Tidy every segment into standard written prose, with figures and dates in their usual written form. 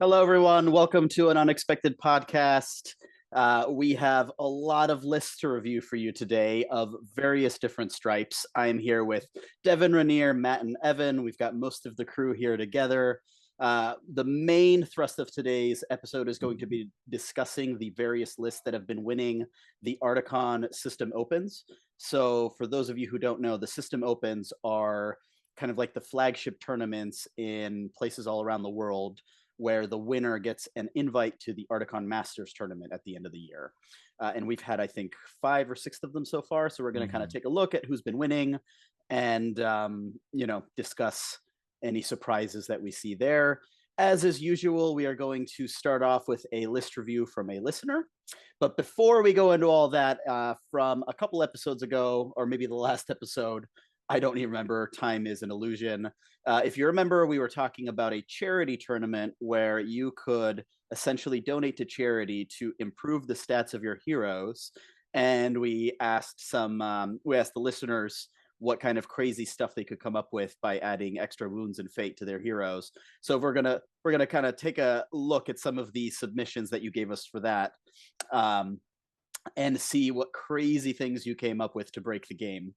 Hello, everyone. Welcome to an unexpected podcast. We have a lot of lists to review for you today of various different stripes. I am here with Devin, Rainier, Matt, and Evan. We've got most of the crew here together. The main thrust of today's episode is going to be discussing the various lists that have been winning the Ardacon System Opens. So, for those of you who don't know, the System Opens are kind of like the flagship tournaments in places all around the world where the winner gets an invite to the Ardacon Masters tournament at the end of the year. And we've had, I think, 5 or 6 of them so far. So we're going to kind of take a look at who's been winning and, discuss any surprises that we see there. As is usual, we are going to start off with a list review from a listener. But before we go into all that, from a couple episodes ago, or maybe the last episode, I don't even remember. Time is an illusion. If you remember, we were talking about a charity tournament where you could essentially donate to charity to improve the stats of your heroes. And we asked the listeners what kind of crazy stuff they could come up with by adding extra wounds and fate to their heroes. So we're gonna kind of take a look at some of the submissions that you gave us for that, and see what crazy things you came up with to break the game.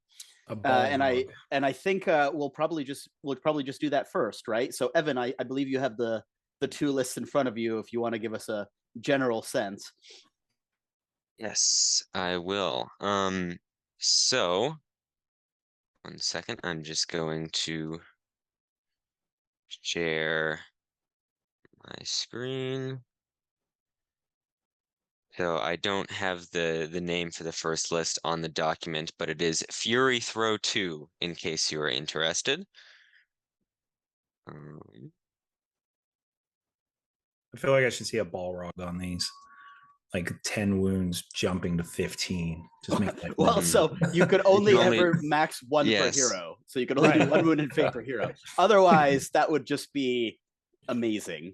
And I think we'll probably just do that first, right? So Evan, I believe you have the two lists in front of you if you want to give us a general sense. Yes, I will. So 1 second, I'm just going to share my screen. So I don't have the name for the first list on the document, but it is Fury Throw 2, in case you are interested. I feel like I should see a Balrog on these. Like 10 wounds jumping to 15. Just make that Well, so you could only ever max one per hero. So you could only do 1 wound and fate per hero. Otherwise, that would just be amazing.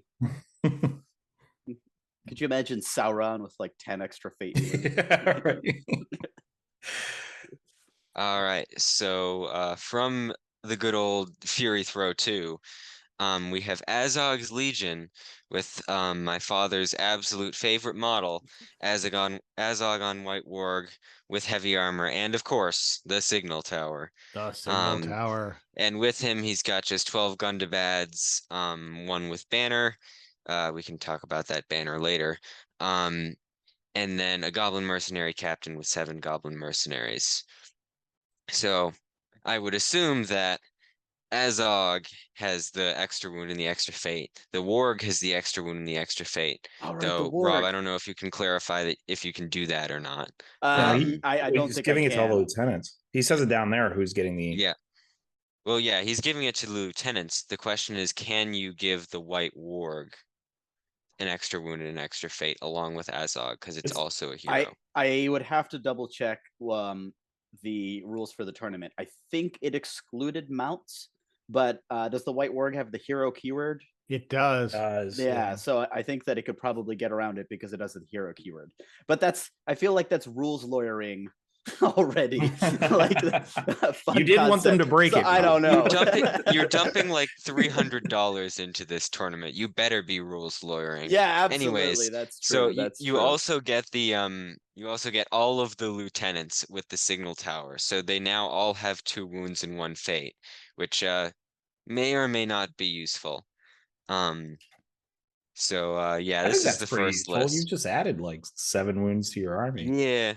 Could you imagine Sauron with like 10 extra fate? Yeah, right. All right, so from the good old Fury Throw 2, we have Azog's Legion with my father's absolute favorite model, Azog on White Warg with heavy armor, and of course, the Signal Tower. The Signal Tower. And with him, he's got just 12 Gundabads, one with banner. We can talk about that banner later. And then a Goblin Mercenary Captain with 7 Goblin Mercenaries. So I would assume that Azog has the extra wound and the extra fate. The Warg has the extra wound and the extra fate. All right, Though, Rob, I don't know if you can clarify that if you can do that or not. I don't He's think giving I it to all the can. lieutenants. He says it down there who's getting the. Yeah. Well, yeah, he's giving it to the lieutenants. The question is, can you give the White Warg an extra wound and an extra fate along with Azog, because it's also a hero? I would have to double check the rules for the tournament. I think it excluded mounts, but does the White Warg have the hero keyword? It does. Yeah, so I think that it could probably get around it because it has the hero keyword. But I feel like that's rules lawyering already. Like you didn't want them to break so it. I don't know. You're dumping like $300 into this tournament. You better be rules lawyering. Yeah, absolutely. Anyways, that's true. So you also get you also get all of the lieutenants with the Signal Tower. So they now all have 2 wounds and 1 fate, which may or may not be useful. So yeah, this is the first list. You just added like 7 wounds to your army. Yeah.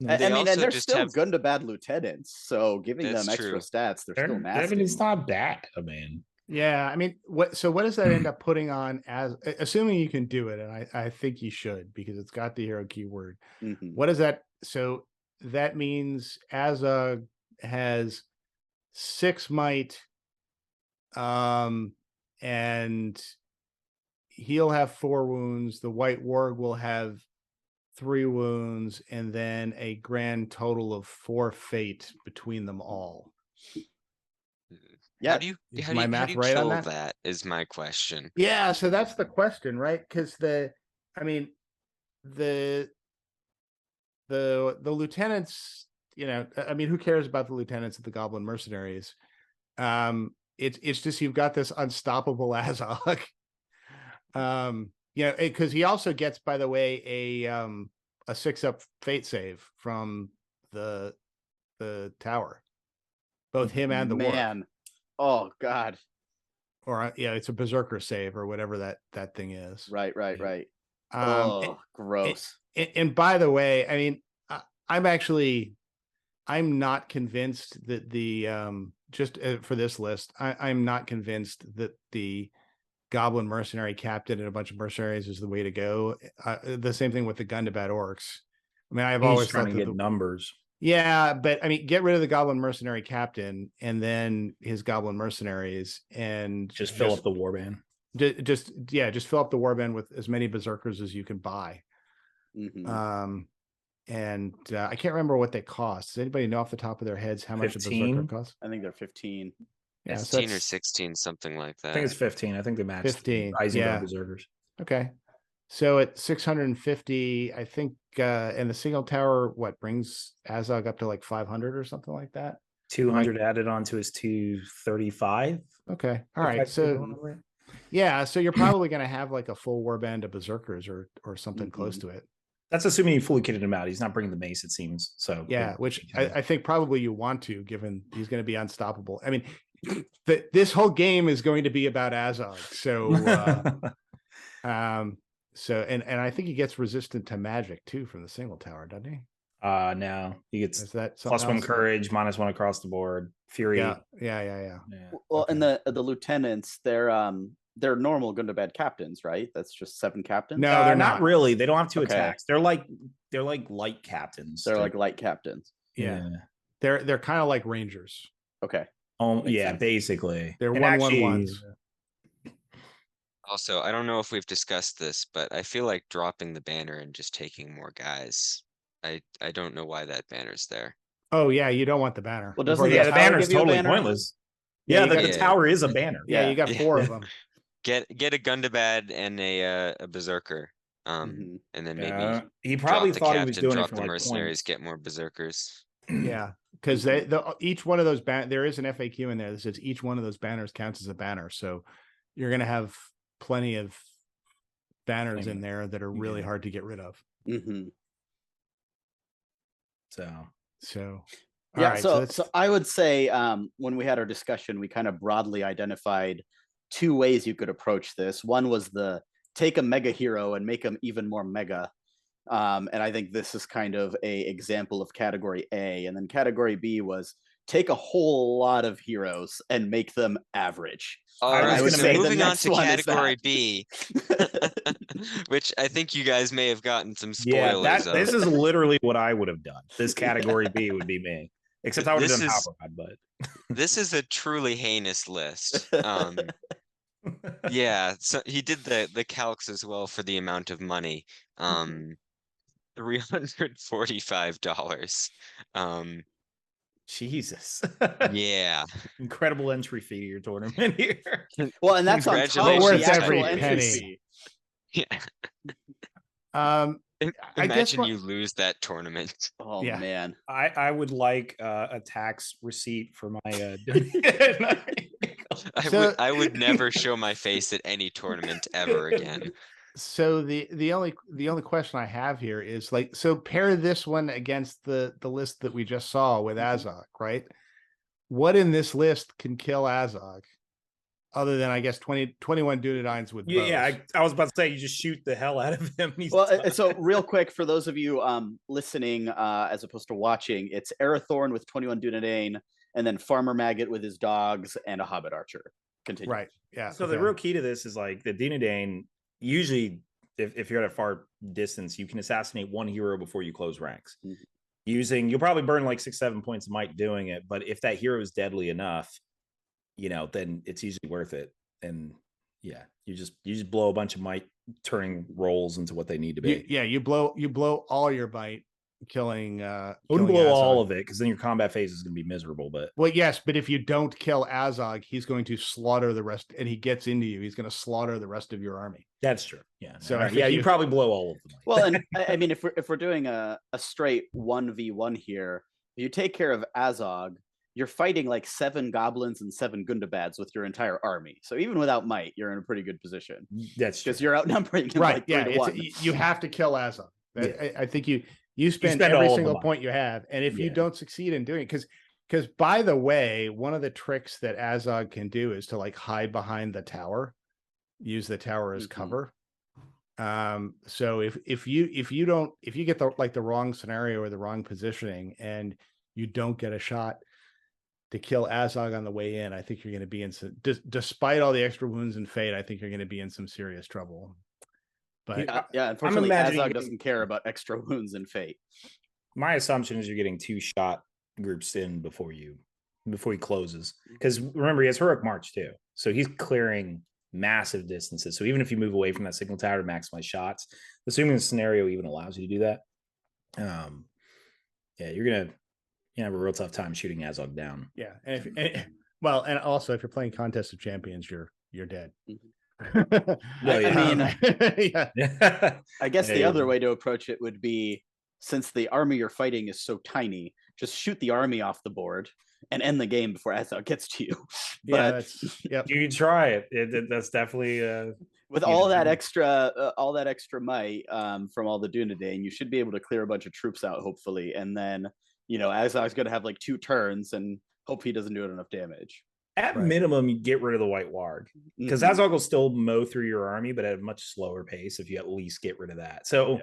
I mean, and they're still Gundabad lieutenants, so giving them extra stats, they're still nasty. I mean, it's not bad, man. Yeah, I mean, what does that end up putting on, as assuming you can do it, and I think you should, because it's got the hero keyword. Mm-hmm. What is that? So that means Azog has 6 might, and he'll have 4 wounds. The White Warg will have 3 wounds, and then a grand total of 4 fate between them all. Yeah, how do you kill that is my question. Yeah, so that's the question, right? Because the lieutenants, who cares about the lieutenants of the Goblin Mercenaries? It's just you've got this unstoppable Azog Yeah, because he also gets, by the way, a 6-up fate save from the tower. Both him and the warg. Man. Oh God. Or yeah, it's a berserker save or whatever that thing is. Right. Yeah. Oh, gross. And by the way, I mean, I'm not convinced that just for this list, I'm not convinced that the Goblin mercenary captain and a bunch of mercenaries is the way to go. The same thing with the Gundabad orcs. I mean, I've always trying thought to that get numbers. Yeah, but I mean, get rid of the Goblin mercenary captain and then his Goblin mercenaries and Just fill up the warband. Just fill up the warband with as many berserkers as you can buy. Mhm. And I can't remember what they cost. Does anybody know off the top of their heads how much a 15? berserker costs? I think they're 15. Yeah, so 15 or 16, something like I think it's that. 15. I think they matched 15, Rising yeah. Guard berserkers. Okay. So at 650, I think, and the single tower, what brings Azog up to like 500 or something like that? 200 added on to his 235. Okay. All right. So yeah, so you're probably going to have like a full warband of berserkers or something close to it. That's assuming you fully kitted him out. He's not bringing the mace, it seems. So yeah, which I think probably you want to, given he's going to be unstoppable. I mean, this whole game is going to be about Azog. So, and I think he gets resistant to magic too from the single tower, doesn't he? No, he gets Is that +1 courage, -1 across the board. Fury. Yeah. Well, Okay. and the lieutenants, they're normal Gundabad captains, right? That's just 7 captains. No, they're not really. They don't have 2 Okay. attacks. They're like light captains. They're like light captains. Yeah. They're kind of like rangers. Okay. Yeah, sense. basically. They're And 1/1s. Also, I don't know if we've discussed this, but I feel like dropping the banner and just taking more guys. I don't know why that banner's there. Oh yeah, you don't want the banner. Well, You've doesn't already Yeah, the the tower banner's give you a totally banner? pointless. Yeah, Yeah, you the got- tower is a banner. Yeah, you got Yeah. 4 of them. Get a Gundabad and a berserker. Mhm. And then maybe He probably drop the thought he was captain, doing it drop for the like mercenaries, points. get more berserkers. Yeah, because each one of those there is an FAQ in there that says each one of those banners counts as a banner. So you're going to have plenty of banners in there that are really hard to get rid of. Mhm. So Yeah, right, so I would say when we had our discussion, we kind of broadly identified 2 ways you could approach this. One was take a mega hero and make them even more mega. And I think this is kind of a example of category A. And then category B was take a whole lot of heroes and make them average. All I was right, gonna so say the moving on next to one is category that. B, which I think you guys may have gotten some Yeah, spoilers of. this is literally what I would have done. This category B would be me. Except I would have done This is- Power Rod, but This is a truly heinous list. Yeah, so he did the calcs as well for the amount of money. $345. Jesus. Yeah. Incredible entry fee to your tournament here. Well, and that's on top of Congratulations, the actual every entry penny. fee. Yeah. I guess Imagine you lose that tournament. Oh Yeah. man. I would like a tax receipt for my I would never show my face at any tournament ever again. So the only question I have here is like, so pair this one against the list that we just saw with Azog, right? What in this list can kill Azog other than I guess 21 Dunedains with bows? Yeah, I was about to say you just shoot the hell out of him. He's Well, done. so real quick for those of you listening as opposed to watching, it's Arathorn with 21 Dunedain, and then Farmer Maggot with his dogs and a Hobbit Archer. Continue. Right. Yeah. So the real key to this is like the Dunedain. Usually, if you're at a far distance, you can assassinate 1 hero before you close ranks. Mhm. You'll probably burn like 6-7 points of might doing it, but if that hero is deadly enough, then it's usually worth it. And yeah, you just blow a bunch of might, turning rolls into what they need to be. you blow all your bite killing. I wouldn't blow all of it because then your combat phase is going to be miserable. But well, yes, but if you don't kill Azog, he's going to slaughter the rest, and he gets into you. He's going to slaughter the rest of your army. that's true. Yeah. So So I think you probably blow all of them. Well, and I mean, if we're doing a straight 1v1 here, if you take care of Azog, you're fighting like 7 goblins and 7 Gundabads with your entire army. So even without might, you're in a pretty good position. That's because true. you're outnumbering him Right. like 3 Yeah. to 1. You have to kill Azog. Yeah. I think you spend spend every all of single them on point you have. And if you Yeah. don't succeed in doing it, because by the way, one of the tricks that Azog can do is to like hide behind the tower, use the tower as cover. So if you get the wrong scenario or the wrong positioning and you don't get a shot to kill Azog on the way in, I think you're going to be in some, despite all the extra wounds and fate, I think you're going to be in some serious trouble. But yeah, unfortunately, imagining Azog doesn't care about extra wounds and fate. My assumption is you're getting 2 shot groups in before he closes. Because remember, he has Heroic March too. So he's clearing massive distances. So even if you move away from that signal tower to maximize shots, assuming the scenario even allows you to do that, yeah, you're gonna have a real tough time shooting Azog down. Yeah, and also if you're playing Contest of Champions, you're dead. Yeah. I guess the other yeah. way to approach it would be, since the army you're fighting is so tiny, just shoot the army off the board and end the game before Azog gets to you. But you can try it. That's definitely with all that extra might from all the Dunedain, you should be able to clear a bunch of troops out, hopefully, and then Azog's going to have like 2 turns and hope he doesn't do it enough damage. At minimum, you get rid of the White Warg, because Azog will still mow through your army, but at a much slower pace if you at least get rid of that. So,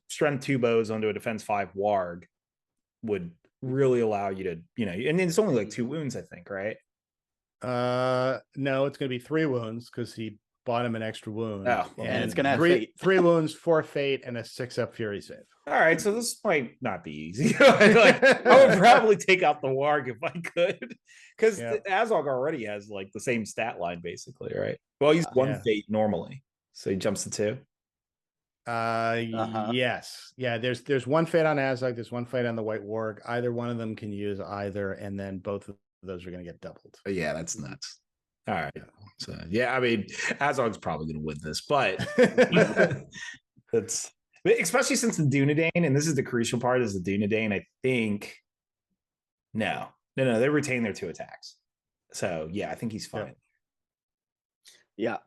strength 2 bows onto a defense 5 Warg would really allow you to, and it's only like 2 wounds, I think, right? No, it's going to be 3 wounds because he bought him an extra wound. Oh, and it's going to have 3 wounds, 4 fate, and a 6-up fury save. All right, so this might not be easy. I would probably take out the Warg if I could, because Azog already has like the same stat line basically, right? Well, he's 1 fate normally, so he jumps to 2. Yes, yeah. There's 1 fate on Azog. There's 1 fate on the White Warg. Either one of them can use either, and then both of those are going to get doubled. Oh, yeah, that's nuts. All right, so I mean, Azog's probably going to win this, but that's. Especially since the Dunedain, and this is the crucial part, is the Dunedain, I think. No, they retain their 2 attacks. So, yeah, I think he's fine. Yeah.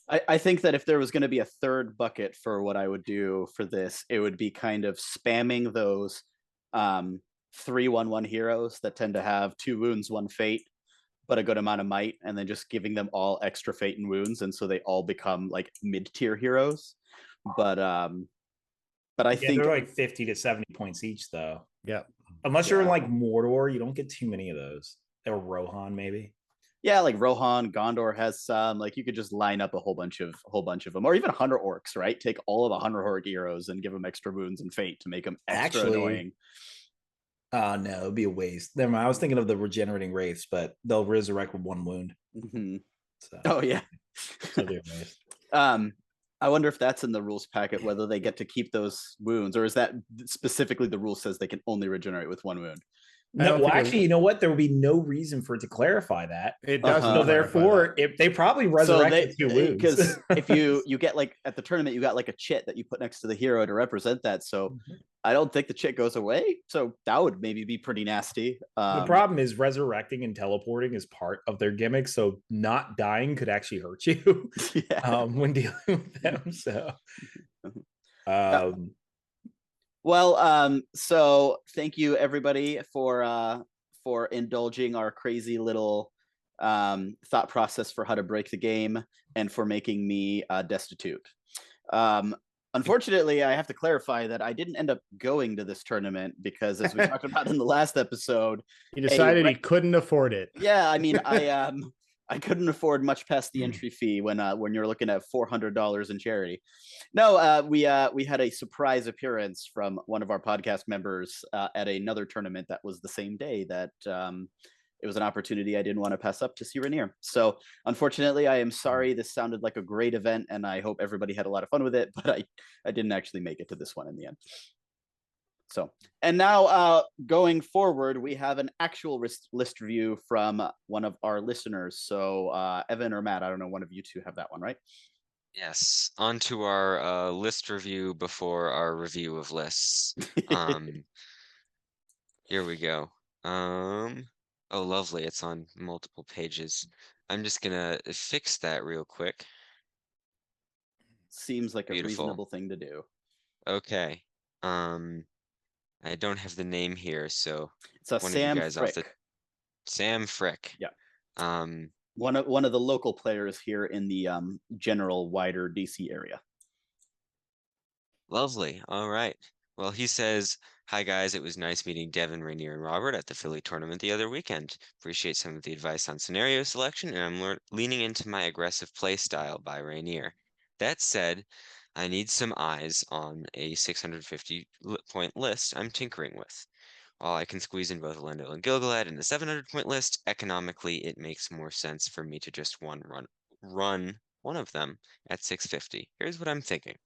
I think that if there was going to be a 3rd bucket for what I would do for this, it would be kind of spamming those 3/1/1 heroes that tend to have 2 wounds, 1 fate, but a good amount of might, and then just giving them all extra fate and wounds, and so they all become like mid-tier heroes. But I think they're like 50 to 70 points each, though. Yeah. Unless you're in like Mordor, you don't get too many of those. Or Rohan, maybe. Yeah, like Rohan, Gondor has some. Like you could just line up a whole bunch of them, or even 100 orcs, right? Take all of 100 orc heroes and give them extra wounds and fate to make them extra annoying. No, it'd be a waste. Never mind. I was thinking of the regenerating wraiths, but they'll resurrect with 1 wound. So, oh yeah. So they're a waste. I wonder if that's in the rules packet, whether they get to keep those wounds, or is that specifically the rule says they can only regenerate with 1 wound? No, well, actually, you know what? There will be no reason for it to clarify that. It doesn't. So therefore, if they probably resurrect 2 wounds, because if you get like at the tournament, you got like a chit that you put next to the hero to represent that. So I don't think the chit goes away. So that would maybe be pretty nasty. The problem is resurrecting and teleporting is part of their gimmick. So not dying could actually hurt you when dealing with them. So. So thank you everybody for indulging our crazy little thought process for how to break the game and for making me destitute. Unfortunately, I have to clarify that I didn't end up going to this tournament because, as we talked about in the last episode, he decided he couldn't afford it. Yeah, I mean, I couldn't afford much past the entry fee when you're looking at $400 in charity. No, we had a surprise appearance from one of our podcast members at another tournament that was the same day that it was an opportunity I didn't want to pass up to see Rainier. So unfortunately, I am sorry. This sounded like a great event, and I hope everybody had a lot of fun with it, but I didn't actually make it to this one in the end. So, and now going forward, we have an actual list review from one of our listeners. So Evan or Matt, I don't know, one of you two have that one, right? Yes, on to our list review before our review of lists. Here we go. Oh, lovely. It's on multiple pages. I'm just gonna fix that real quick. Seems like a Beautiful. reasonable thing to do. Okay. I don't have the name here, so It's a one of you Sam guys off the Frick. Sam Frick. Yeah. Um, One of the local players here in the general wider DC area. Lovely. All right. Well, he says, "Hi guys, it was nice meeting Devin, Rainier, and Robert at the Philly tournament the other weekend. Appreciate some of the advice on scenario selection, and I'm leaning into my aggressive play style by Rainier. That said, I need some eyes on a 650 point list I'm tinkering with. While I can squeeze in both Elendil and Gilgalad in the 700-point list, economically it makes more sense for me to just run one of them at 650. Here's what I'm thinking.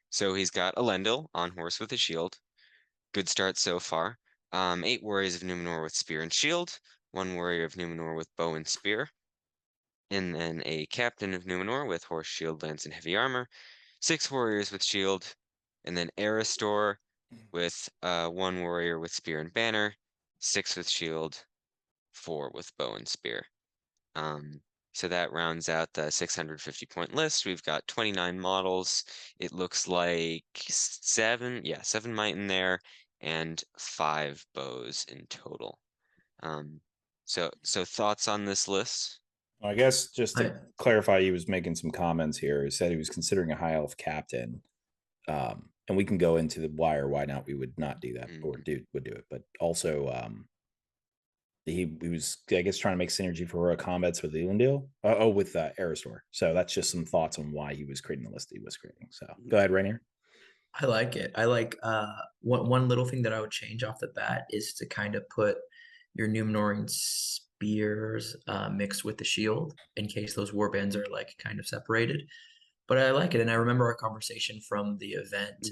So he's got Elendil on horse with a shield. Good start so far. 8 warriors of Numenor with spear and shield, 1 warrior of Numenor with bow and spear, and then a captain of Numenor with horse, shield, lance, and heavy armor, 6 warriors with shield, and then Aristor with 1 warrior with spear and banner, 6 with shield, 4 with bow and spear. So that rounds out the 650 point list. We've got 29 models. It looks like 7 might in there and 5 bows in total. So thoughts on this list? I guess just to clarify, he was making some comments here. He said he was considering a high elf captain. And we can go into the why or why not we would not do that or would do it. But also he was, I guess, trying to make synergy for heroic combats with Elendil. With Aristor. So that's just some thoughts on why he was creating the list that he was creating. So go ahead, Rainier. I like it. I like one little thing that I would change off the bat is to kind of put your Numenorean spears mixed with the shield in case those warbands are like kind of separated. But I like it, and I remember our conversation from the event.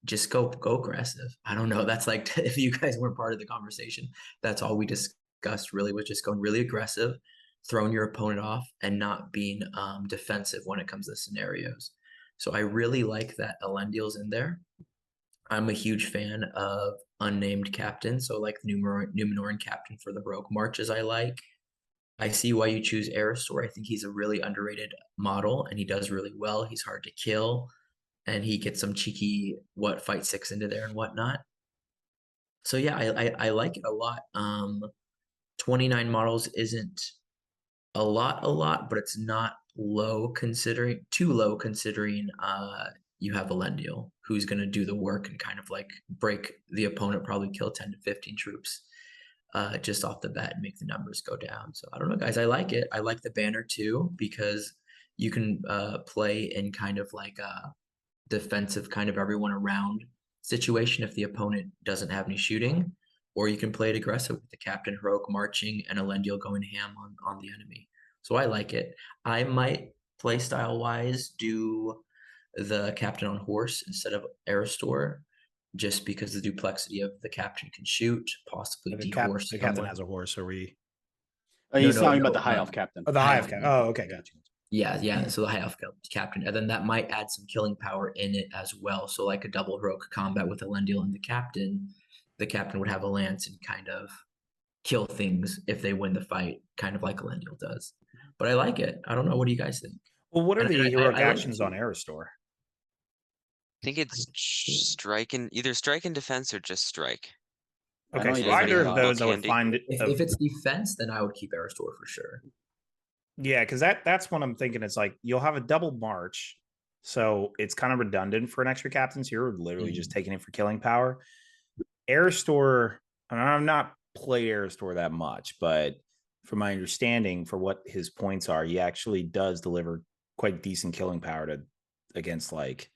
Just go aggressive. I don't know. That's like if you guys weren't part of the conversation, that's all we discussed. Really, was just going really aggressive, throwing your opponent off, and not being defensive when it comes to scenarios. So I really like that Elendil's in there. I'm a huge fan of unnamed captain. So like Numenorean captain for the Rogue Marches I like. I see why you choose Aristor. I think he's a really underrated model and he does really well. He's hard to kill and he gets some cheeky fight 6 into there and whatnot. So yeah, I like it a lot. 29 models isn't a lot, but it's not too low considering you have Elendil who's going to do the work and kind of like break the opponent, probably kill 10 to 15 troops just off the bat and make the numbers go down. So I don't know, guys. I like it. I like the banner too because you can play in kind of like a defensive kind of everyone around situation if the opponent doesn't have any shooting, or you can play it aggressive with the captain heroic marching and Elendil going ham on the enemy. So I like it. I might play style wise do the captain on horse instead of Aristor, just because the duplexity of the captain can shoot, possibly dehorse the captain has a horse. Are we? He's talking about the high elf captain. Oh, the high elf captain. Oh, okay, gotcha. Yeah. So the high elf captain, and then that might add some killing power in it as well. So like a double heroic combat with Elendil and the captain would have a lance and kind of kill things if they win the fight, kind of like Elendil does. But I like it. I don't know. What do you guys think? Well, what are the heroic actions on Aristor? I think it's strike and either strike and defense or just strike. Okay, so either of those I would find it. If it's defense, then I would keep Aristor for sure. Yeah, because that's what I'm thinking. It's like you'll have a double march, so it's kind of redundant for an extra captain. So you're literally just taking it for killing power. Aristor, I've not played Aristor that much, but from my understanding, for what his points are, he actually does deliver quite decent killing power against like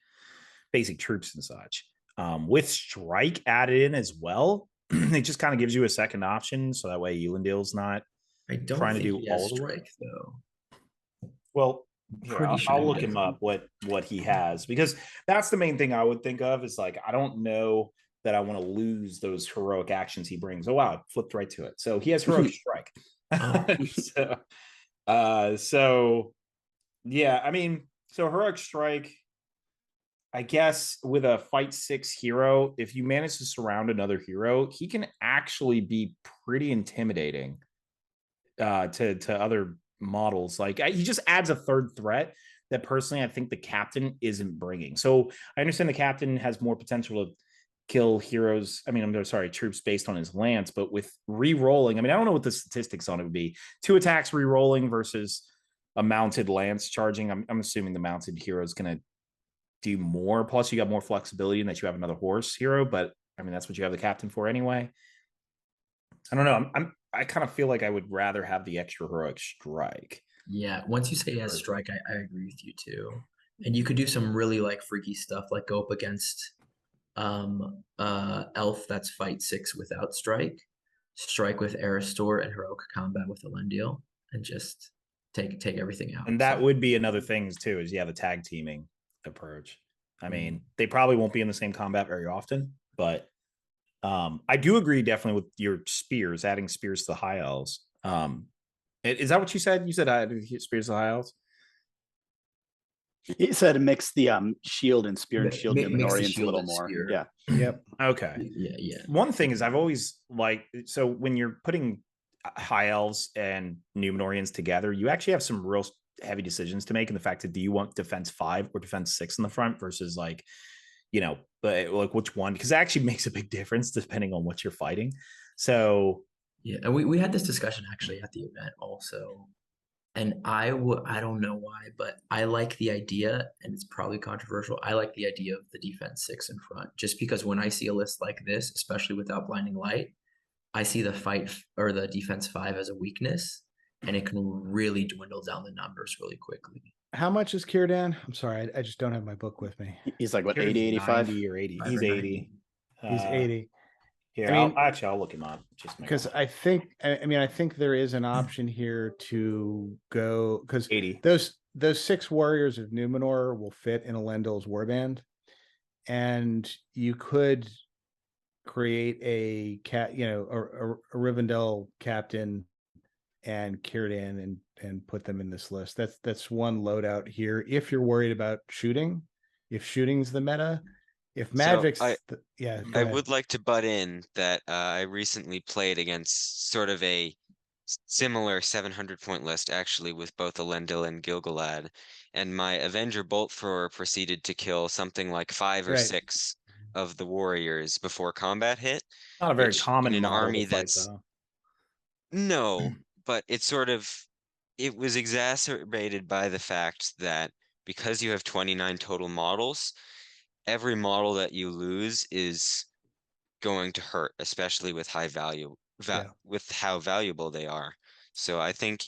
basic troops and such. With strike added in as well, it just kind of gives you a second option, so that way Elendil's not trying to do all the work. Though. Well, I'll look him up what he has, because that's the main thing I would think of is like I don't know that I want to lose those heroic actions he brings. Oh wow, flipped right to it. So he has heroic strike. So yeah, I mean, so heroic strike, I guess with a fight 6 hero, if you manage to surround another hero, he can actually be pretty intimidating to other models. Like he just adds a third threat that personally I think the captain isn't bringing. So I understand the captain has more potential to kill heroes. I mean, I'm sorry, troops based on his lance, but with re-rolling, I mean, I don't know what the statistics on it would be. 2 attacks re-rolling versus a mounted lance charging. I'm assuming the mounted hero is going to do more. Plus, you got more flexibility in that you have another horse hero, but I mean, that's what you have the captain for anyway. I don't know. I kind of feel like I would rather have the extra heroic strike. Yeah, once you say he has strike, I agree with you too. And you could do some really like freaky stuff, like go up against elf that's fight 6 without strike with Aristor and heroic combat with Elendil, and just take everything out. And that would be another thing too, is the tag teaming approach. I mean, they probably won't be in the same combat very often, but I do agree definitely with your spears, adding spears to the high elves. Is that what you said? You said spears to the high elves? He said mix the shield and spear and shield Mix the Numenorians a shield little and more. spear. Yeah. Yep. Okay. Yeah. One thing is I've always so when you're putting high elves and Numenorians together, you actually have some real heavy decisions to make in the fact that do you want defense 5 or defense 6 in the front versus like which one, because it actually makes a big difference depending on what you're fighting. So yeah, and we had this discussion actually at the event also, and I don't know why, but I like the idea, and it's probably controversial. I like the idea of the defense 6 in front, just because when I see a list like this, especially without blinding light, I see the fight or the defense 5 as a weakness, and it can really dwindle down the numbers really quickly. How much is Círdan? I'm sorry, I just don't have my book with me. He's like, what, 80, 85? 90 or 80. He's 80. He's 80. Here, I mean, I'll look him up. Just because I think there is an option here to go, because 80. Those 6 warriors of Numenor will fit in Elendil's warband, and you could create a Rivendell captain and Círdan and put them in this list. That's one loadout here. If you're worried about shooting, if shooting's the meta, if magic's I ahead. would like to butt in that I recently played against sort of a similar 700-point list actually with both Elendil and Gil-galad, and my Avenger Bolt Thrower proceeded to kill something like 5 or 6 of the warriors before combat hit. Not a very common in an model army to fight, that's though. No, but it was exacerbated by the fact that because you have 29 total models, every model that you lose is going to hurt, especially with high value, with how valuable they are. So I think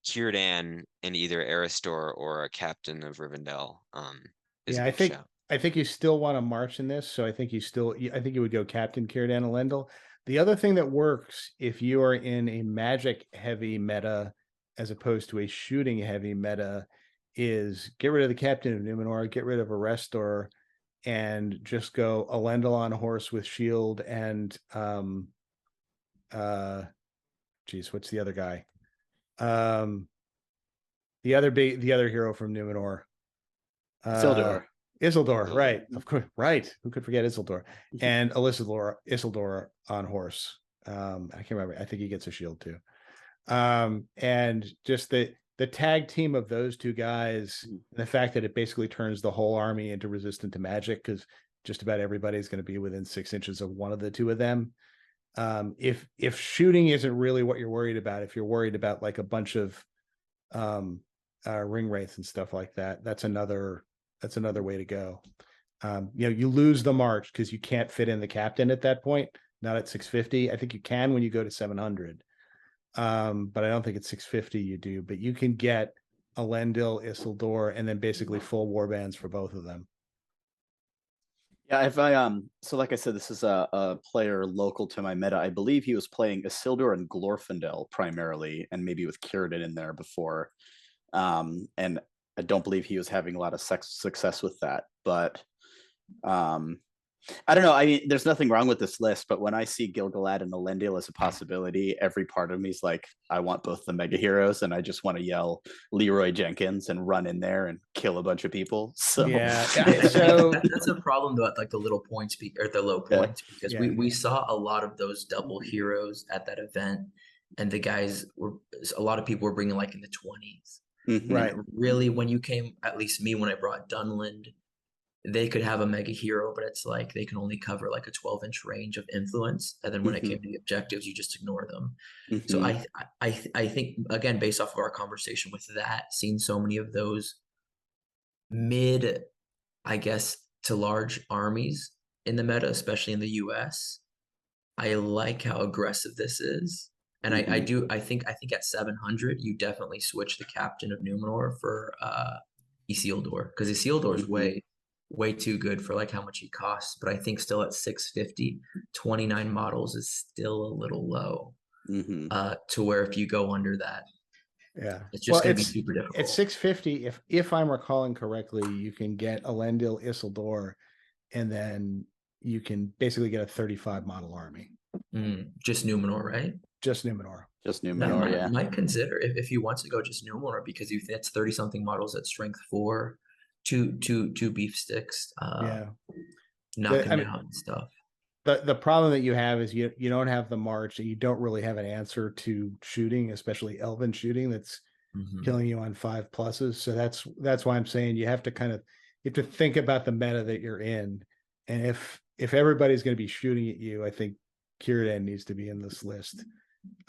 Círdan in either Aristor or a captain of Rivendell is a good shout. I think you still want to march in this, so I think you would go Captain Círdan Elendil. The other thing that works if you are in a magic heavy meta as opposed to a shooting heavy meta is get rid of the Captain of Numenor, get rid of Aristor, and just go Elendil on a horse with shield and what's the other guy? The other hero from Numenor. Isildur, right? Of course, right. Who could forget Isildur? And Isildur on horse. I can't remember. I think he gets a shield too. And just the tag team of those 2 guys, and the fact that it basically turns the whole army into resistant to magic, because just about everybody's going to be within 6 inches of one of the 2 of them. If shooting isn't really what you're worried about, if you're worried about like a bunch of ring wraiths and stuff like that, that's another way to go. You lose the march because you can't fit in the captain at that point, not at 650. I think you can when you go to 700. But I don't think it's 650 you do, but you can get Elendil, Isildur, and then basically full warbands for both of them. Yeah, so like I said, this is a player local to my meta. I believe he was playing Isildur and Glorfindel primarily, and maybe with Círdan in there before. And I don't believe he was having a lot of success with that, but I don't know. I mean, there's nothing wrong with this list, but when I see Gil-galad and Elendil as a possibility, every part of me is like, I want both the mega heroes, and I just want to yell Leroy Jenkins and run in there and kill a bunch of people. So Yeah. So that's a problem though, at like the little points or the low Yeah. points, because Yeah. we saw a lot of those double heroes at that event, and the guys were, a lot of people were bringing like in the 20s. Mhm. Right. And really, when you came, at least me, when I brought Dunland, they could have a mega hero, but it's like they can only cover like a 12-inch range of influence. And then when it came to the objectives, you just ignore them. So Mhm. I think, again, based off of our conversation with that, seeing so many of those mid, I guess, to large armies in the meta, especially in the US, I like how aggressive this is. And I think at 700, you definitely switch the captain of Numenor for Isildur, because Isildur is way too good for like how much he costs. But I think still at 650, 29 models is still a little low. To where if you go under that, Yeah, it's just going to be super difficult. At 650, if I'm recalling correctly, you can get Elendil, Isildur, and then you can basically get a 35 model army. Just Numenor, right? Just Numenor. Just Numenor, yeah. Might consider if he wants to go just Numenor, because that's 30 something models at strength 4, two beef sticks, knocking out and stuff. The problem that you have is you don't have the march, and you don't really have an answer to shooting, especially elven shooting that's killing you on 5+. So that's why I'm saying you have to think about the meta that you're in, and if everybody's going to be shooting at you, I think Círdan needs to be in this list.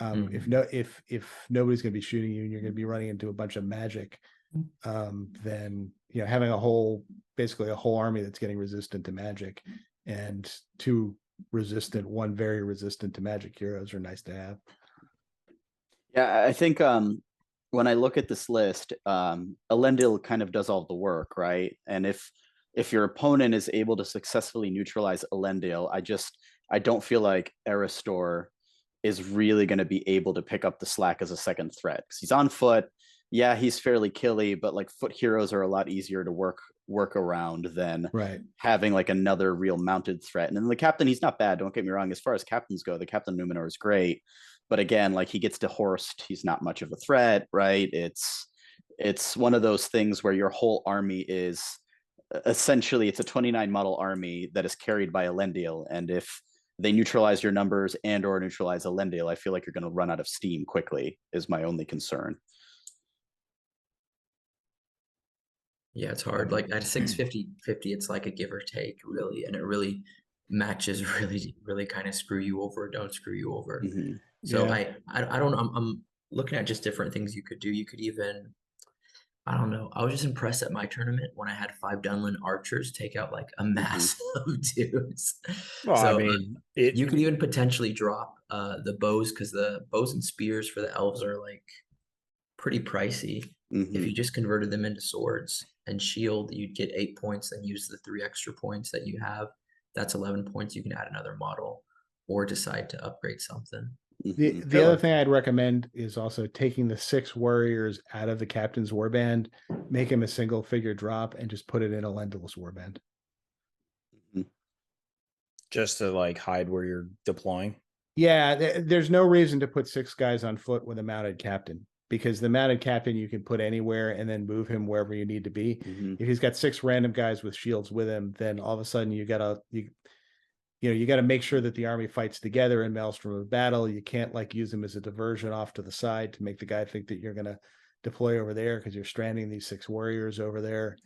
If nobody's going to be shooting you and you're going to be running into a bunch of magic, then having basically a whole army that's getting resistant to magic and one very resistant to magic heroes are nice to have. Yeah, I think when I look at this list, Elendil kind of does all the work, right? And if your opponent is able to successfully neutralize Elendil, I don't feel like Eristor is really going to be able to pick up the slack as a second threat, because he's on foot. Yeah, he's fairly killy, but like foot heroes are a lot easier to work around than having like another real mounted threat. And then the captain, he's not bad, don't get me wrong. As far as captains go, the captain Numenor is great, but again, like he gets to Horst, he's not much of a threat, right? It's one of those things where your whole army is essentially, it's a 29 model army that is carried by Elendil, and if they neutralize your numbers and or neutralize Elendil, I feel like you're going to run out of steam quickly, is my only concern. Yeah, it's hard. Like at 650, it's like a give or take, really, and it really matches really kind of screw you over, don't screw you over. So I don't know. I'm looking at just different things you could do. You could even, I don't know. I was just impressed at my tournament when I had 5 Dunland archers take out like a mass of dudes. Well, so I mean, you could even potentially drop the bows, because the bows and spears for the elves are like pretty pricey. If you just converted them into swords and shield, you'd get 8 points, then use the 3 extra points that you have. That's 11 points. You can add another model or decide to upgrade something. The other thing I'd recommend is also taking the 6 warriors out of the captain's warband, make him a single figure drop, and just put it in Elendil's warband. Just to like hide where you're deploying. Yeah, there's no reason to put 6 guys on foot with a mounted captain, because the mounted captain you can put anywhere and then move him wherever you need to be. If he's got 6 random guys with shields with him, then all of a sudden you gotta make sure that the army fights together in Maelstrom of Battle. You can't like use them as a diversion off to the side to make the guy think that you're gonna deploy over there, because you're stranding these 6 warriors over there.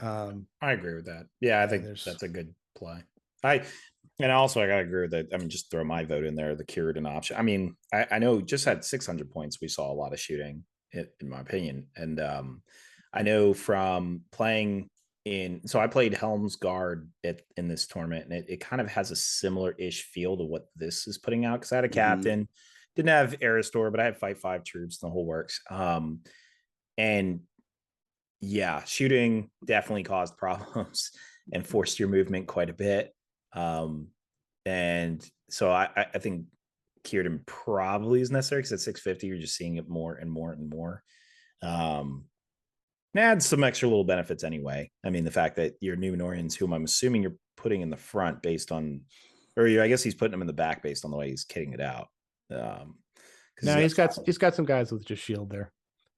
I agree with that. Yeah, I think that's a good play. I gotta agree with that. I mean, just throw my vote in there, the Círdan option. I mean, I know just at 600 points, we saw a lot of shooting, in my opinion. And I know from playing so I played Helm's Guard in this tournament, and it kind of has a similar-ish feel to what this is putting out, because I had a captain, didn't have Eristor, but I had fight 5 troops, the whole works. And yeah, shooting definitely caused problems and forced your movement quite a bit. And so I think Círdan probably is necessary, because at 650 you're just seeing it more and more and more. Adds some extra little benefits anyway. I mean, the fact that your Numenorians, whom I'm assuming you're putting in the front based on, or I guess he's putting them in the back based on the way he's kitting it out. No, he's got some guys with just shield there.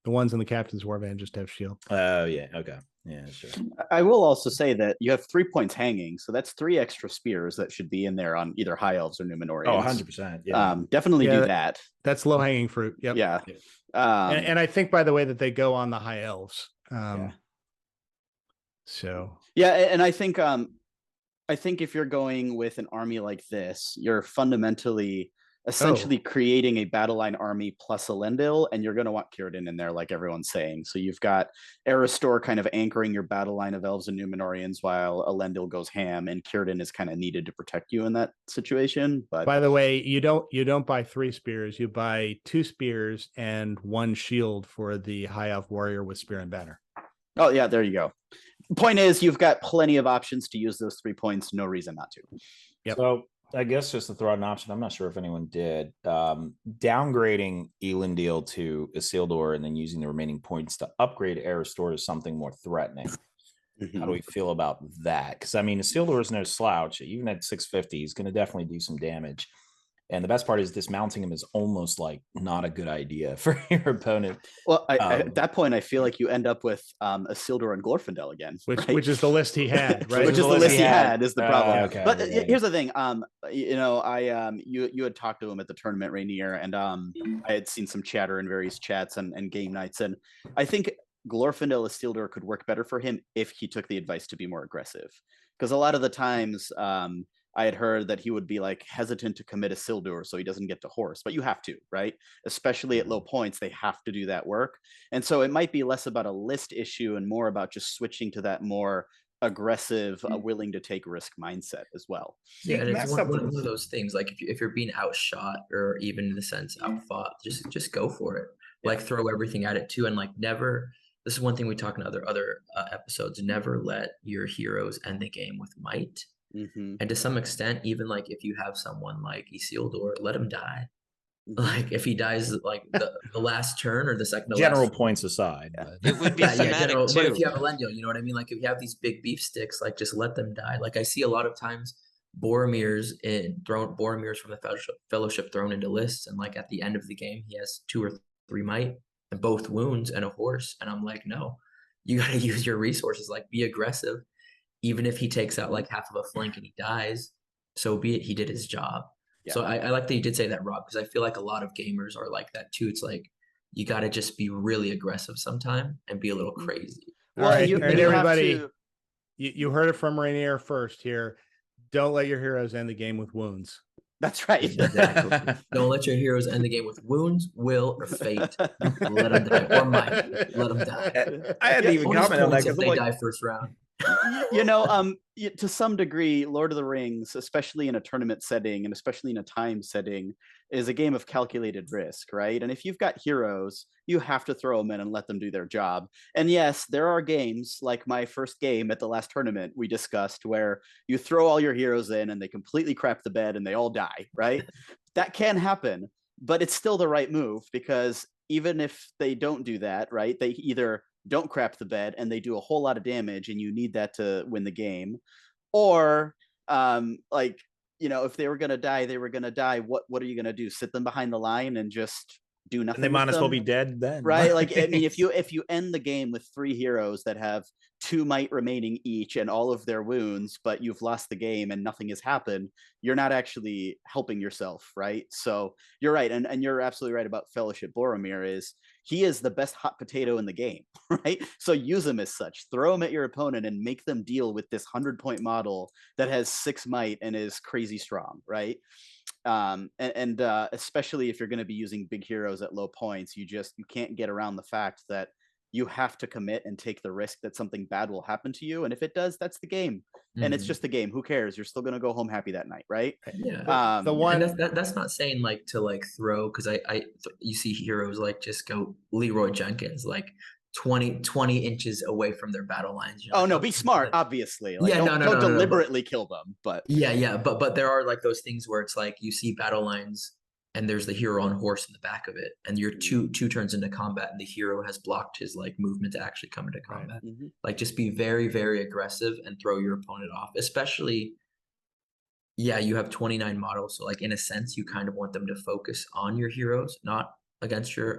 The ones in the captain's warband just have shield. Oh yeah, okay, yeah, sure. I will also say that you have 3 points hanging, so that's 3 extra spears that should be in there on either high elves or Numenorians. Oh, 100%. Yeah, definitely do that. That's low hanging fruit. Yep. Yeah. And I think, by the way, that they go on the high elves. So yeah, and I think if you're going with an army like this, you're fundamentally essentially creating a battle line army plus Elendil, and you're going to want Círdan in there, like everyone's saying. So you've got Aristor kind of anchoring your battle line of elves and Numenorians while Elendil goes ham, and Círdan is kind of needed to protect you in that situation. But by the way, you don't buy 3 spears, you buy 2 spears and 1 shield for the high elf warrior with spear and banner. Oh yeah, there you go. Point is, you've got plenty of options to use those 3 points. No reason not to. Yep. So I guess just to throw out an option, I'm not sure if anyone did, downgrading Elendil to Isildur and then using the remaining points to upgrade Aristor to something more threatening. How do we feel about that? Because I mean, Isildur is no slouch. Even at 650, he's going to definitely do some damage. And the best part is dismounting him is almost like not a good idea for your opponent. Well, at that point, I feel like you end up with Isildur and Glorfindel again, which is the list he had, right? Which is the list he had is the problem. Okay, but here's the thing, you had talked to him at the tournament, Rainier, and I had seen some chatter in various chats and game nights, and I think Glorfindel Isildur could work better for him if he took the advice to be more aggressive, because a lot of the times I had heard that he would be like hesitant to commit Isildur so he doesn't get to horse, but you have to, right? Especially at low points, they have to do that work. And so it might be less about a list issue and more about just switching to that more aggressive, willing to take risk mindset as well. Yeah, and it's one of those things, like if you're being outshot or even in the sense outfought, just go for it. Like throw everything at it too, and like never. This is one thing we talk in other episodes. Never let your heroes end the game with might. And to some extent, even like if you have someone like Isildur, let him die. Like if he dies like the last turn or the second to general last points aside, it would be general too. But if you have Elendil, you know what I mean? Like if you have these big beef sticks, like just let them die. Like I see a lot of times Boromir's from the fellowship thrown into lists, and like at the end of the game he has 2 or 3 might and both wounds and a horse, and I'm like, no, you got to use your resources, like be aggressive. Even if he takes out like half of a flank and he dies, so be it. He did his job. Yeah. So I like that you did say that, Rob, because I feel like a lot of gamers are like that too. It's like you got to just be really aggressive sometime and be a little crazy. All right, everybody, you heard it from Rainier first here. Don't let your heroes end the game with wounds. That's right. Exactly. Don't let your heroes end the game with wounds, will, or fate. Let them die, or might. Let them die. I hadn't even commented on that because they die first round. To some degree, Lord of the Rings, especially in a tournament setting and especially in a time setting, is a game of calculated risk, right? And if you've got heroes, you have to throw them in and let them do their job. And yes, there are games like my first game at the last tournament we discussed where you throw all your heroes in and they completely crap the bed and they all die, right? That can happen, but it's still the right move, because even if they don't do that, right, they either don't crap the bed and they do a whole lot of damage and you need that to win the game, or if they were going to die, they were going to die. What are you going to do? Sit them behind the line and just do nothing? And they might as well be dead then, right? Like, I mean, if you end the game with 3 heroes that have 2 might remaining each and all of their wounds, but you've lost the game and nothing has happened, you're not actually helping yourself, right? So you're right, and you're absolutely right about Fellowship Boromir. He is the best hot potato in the game, right? So use him as such. Throw him at your opponent and make them deal with this 100-point model that has 6 might and is crazy strong, right? Especially if you're going to be using big heroes at low points, you can't get around the fact that you have to commit and take the risk that something bad will happen to you. And if it does, that's the game. And it's just the game. Who cares? You're still going to go home happy that night, right? Yeah. That's not saying like to like throw, because you see heroes like just go Leroy Jenkins like 20 inches away from their battle lines. Oh no, be smart, obviously. Like, don't deliberately kill them. But but there are like those things where it's like you see battle lines and there's the hero on horse in the back of it, and you're two turns into combat, and the hero has blocked his like movement to actually come into combat. Mhm. Like, just be very, very aggressive and throw your opponent off. Especially, yeah, you have 29 models, so like in a sense, you kind of want them to focus on your heroes, not against your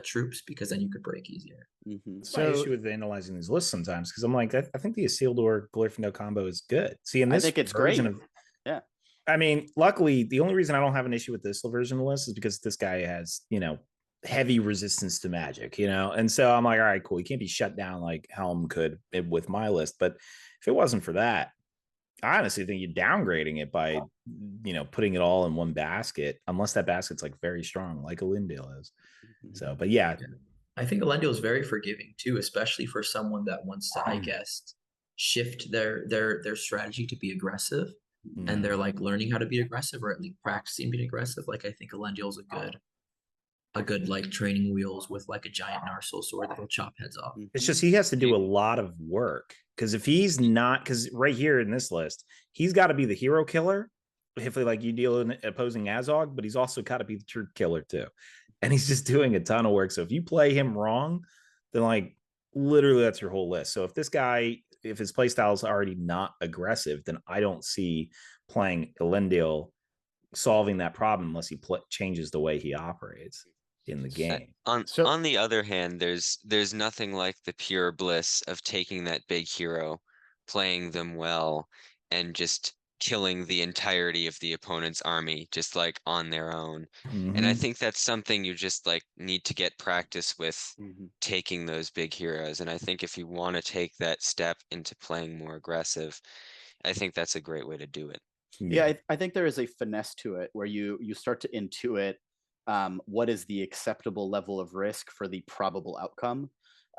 troops, because then you could break easier. Mhm. That's my issue with analyzing these lists sometimes, because I'm like, I think the Isildur Glorfindel combo is good. See, in I this think it's version great. of, Yeah. I mean, luckily, the only reason I don't have an issue with this version of the list is because this guy has, heavy resistance to magic, and so I'm like, all right, cool. He can't be shut down like Helm could with my list. But if it wasn't for that, I honestly think you're downgrading it by, putting it all in one basket, unless that basket's like very strong, like Elendil is. Mhm. So, but yeah. I think Elendil is very forgiving too, especially for someone that wants to, I guess, shift their strategy to be aggressive, and they're like learning how to be aggressive, or at least practicing being aggressive. Like, I think Elendil is a good like training wheels with like a giant Narsil sword that'll chop heads off. It's just he has to do a lot of work, because if he's not, because right here in this list, he's got to be the hero killer if like you deal in opposing Azog, but he's also got to be the troop killer too, and he's just doing a ton of work. So if you play him wrong, then like literally that's your whole list. So if this guy, if his playstyle is already not aggressive, then I don't see playing Elendil solving that problem unless he changes the way he operates in the game. On the other hand, there's nothing like the pure bliss of taking that big hero, playing them well, and just killing the entirety of the opponent's army just like on their own. And I think that's something you just like need to get practice with, taking those big heroes. And I think if you want to take that step into playing more aggressive, I think that's a great way to do it. Yeah, I think there is a finesse to it where you start to intuit what is the acceptable level of risk for the probable outcome,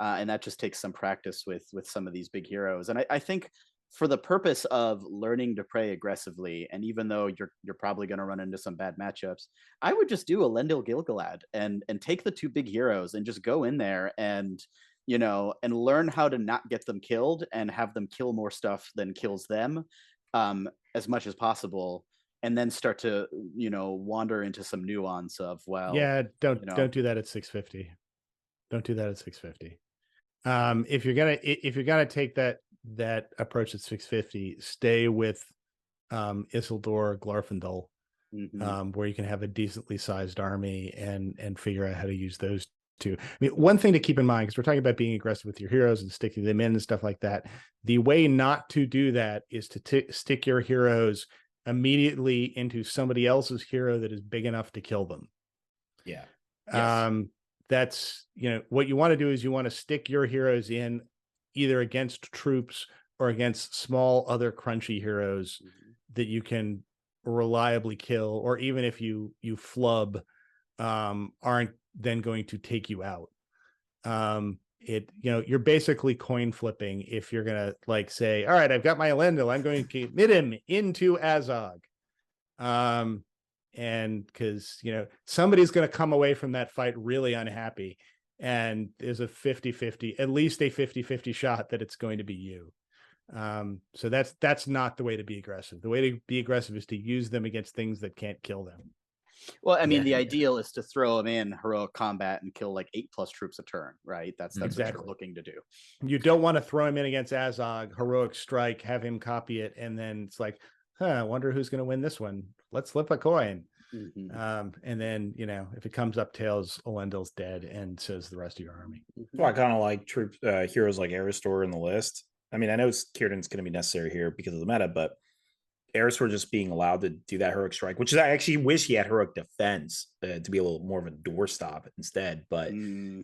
and that just takes some practice with some of these big heroes. And I think for the purpose of learning to play aggressively, and even though you're probably going to run into some bad matchups, I would just do Elendil Gilgalad and take the two big heroes and just go in there and and learn how to not get them killed and have them kill more stuff than kills them, as much as possible, and then start to wander into some nuance of, well, yeah, don't do that at 650. Don't do that at 650. If you're gonna take that approach at 650, stay with Isildur Glorfindel, where you can have a decently sized army and figure out how to use those two. I mean, one thing to keep in mind, because we're talking about being aggressive with your heroes and sticking them in and stuff like that, the way not to do that is to stick your heroes immediately into somebody else's hero that is big enough to kill them. Yeah. Yes. That's, what you want to do is you want to stick your heroes in either against troops or against small other crunchy heroes that you can reliably kill, or even if you flub, aren't then going to take you out. You're basically coin flipping if you're gonna like say, all right, I've got my Elendil, I'm going to commit him into Azog. And because somebody's going to come away from that fight really unhappy, and there's a 50-50, at least a 50-50 shot that it's going to be you. So that's not the way to be aggressive. The way to be aggressive is to use them against things that can't kill them. Well, I mean, the ideal is to throw them in heroic combat and kill like 8+ troops a turn, right? That's exactly what you're looking to do. You don't want to throw him in against Azog, heroic strike, have him copy it, and then it's like, I wonder who's going to win this one. Let's flip a coin. And then, if it comes up tails, Elendil's dead, and so is the rest of your army. Well, I kind of like heroes like Aristor in the list. I mean, I know Kieran's going to be necessary here because of the meta, but Aristor just being allowed to do that heroic strike, which is, I actually wish he had heroic defense to be a little more of a doorstop instead. But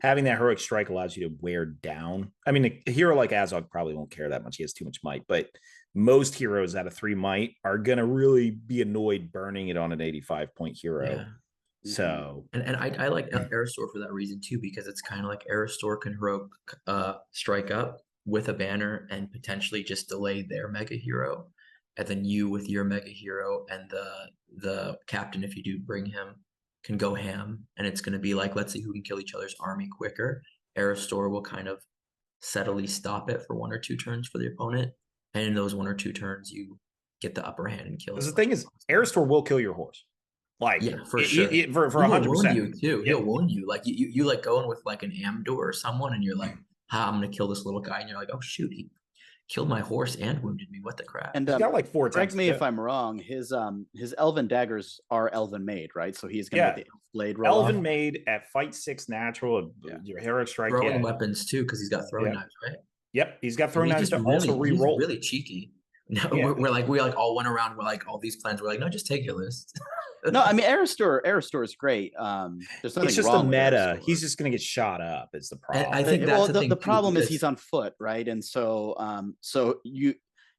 having that heroic strike allows you to wear down. I mean, a hero like Azog probably won't care that much. He has too much might, but most heroes out of 3 might are going to really be annoyed burning it on an 85-point hero. Yeah. So, and I like Aristor for that reason too, because it's kind of like Aristor can heroic strike up with a banner and potentially just delay their mega hero. And then you with your mega hero and the captain, if you do bring him, can go ham. And it's going to be like, let's see who can kill each other's army quicker. Aristor will kind of subtly stop it for 1 or 2 turns for the opponent. And in those 1 or 2 turns, you get the upper hand and kill it. The thing is, Aristor will kill your horse. Like, Yeah, for sure. for He will 100%. wound you too. Yeah. He'll wound you. Like you like go in with like an Amdor or someone, and you're like, I'm gonna kill this little guy, and you're like, oh shoot, he killed my horse and wounded me. What the crap? And He's got like 4 correct attempts. me if I'm wrong. His elven daggers are elven made, right? So he's gonna get the elf blade roll elven off. made at fight 6 natural. Your hero strike. Throwing weapons too, because he's got throwing knives, right? Yep, he's got throwing knives to really, also re-roll. He's really cheeky. No, Yeah. we all went around. We're like all these plans. We're like, no, just take your list. No, I mean Aristor is great. There's nothing It's just wrong the with meta. Aristor. He's just going to get shot up. Is the problem? I think that's the problem is he's on foot, right? And so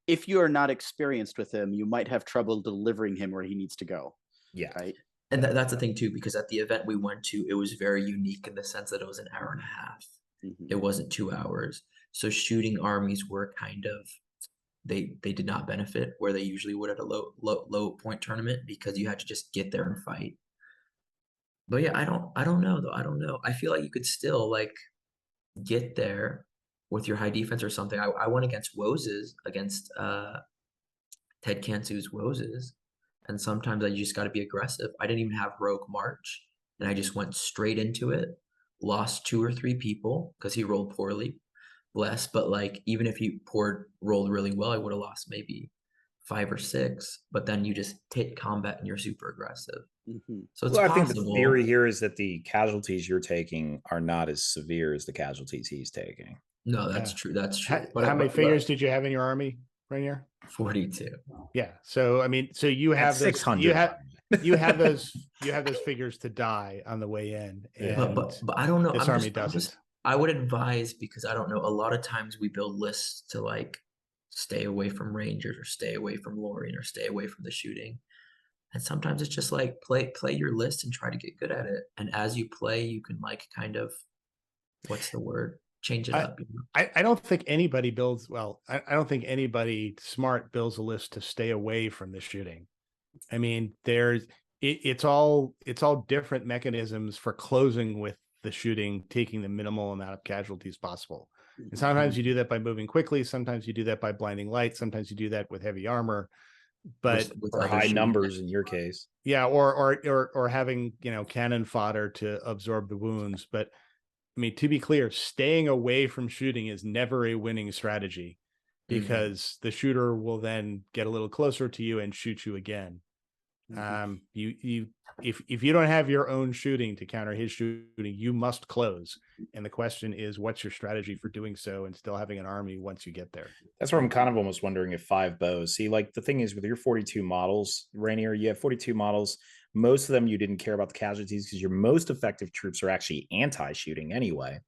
if you are not experienced with him, you might have trouble delivering him where he needs to go. Yeah, right. And that's the thing too, because at the event we went to, it was very unique in the sense that it was an hour and a half. Mm-hmm. It wasn't 2 hours. So shooting armies were kind of they did not benefit where they usually would at a low point tournament, because you had to just get there and fight. But yeah, I don't know though. I don't know. I feel like you could still like get there with your high defense or something. I went against Woses, against Ted Kansu's Woses, and sometimes I just got to be aggressive. I didn't even have Rogue March, and I just went straight into it. Lost 2 or 3 people because he rolled poorly. Bless, but like even if he rolled really well, I would have lost maybe 5 or 6. But then you just take combat and you're super aggressive. Mm-hmm. So it's I possible. think the theory here is that the casualties you're taking are not as severe as the casualties he's taking. No, that's true. That's true. How many figures did you have in your army, Rainier? 42. Yeah. So I mean, so you have 600. You have those figures to die on the way in. And but I don't know. This army doesn't. I would advise, because I don't know, a lot of times we build lists to like stay away from rangers or stay away from Lorien or stay away from the shooting. And sometimes it's just like play your list and try to get good at it. And as you play, you can like kind of, what's the word? Change it up. You know? I don't think anybody builds well. I don't think anybody smart builds a list to stay away from the shooting. I mean, it's all different mechanisms for closing with the shooting, taking the minimal amount of casualties possible. And sometimes you do that by moving quickly. Sometimes you do that by blinding light. Sometimes you do that with heavy armor, but with or high numbers in your case. Yeah, or having cannon fodder to absorb the wounds. But I mean, to be clear, staying away from shooting is never a winning strategy, because the shooter will then get a little closer to you and shoot you again. If you don't have your own shooting to counter his shooting, you must close. And the question is, what's your strategy for doing so and still having an army once you get there? That's where I'm kind of almost wondering if 5 bows. See, like the thing is with your 42 models, Rainier, you have 42 models. Most of them you didn't care about the casualties because your most effective troops are actually anti-shooting anyway.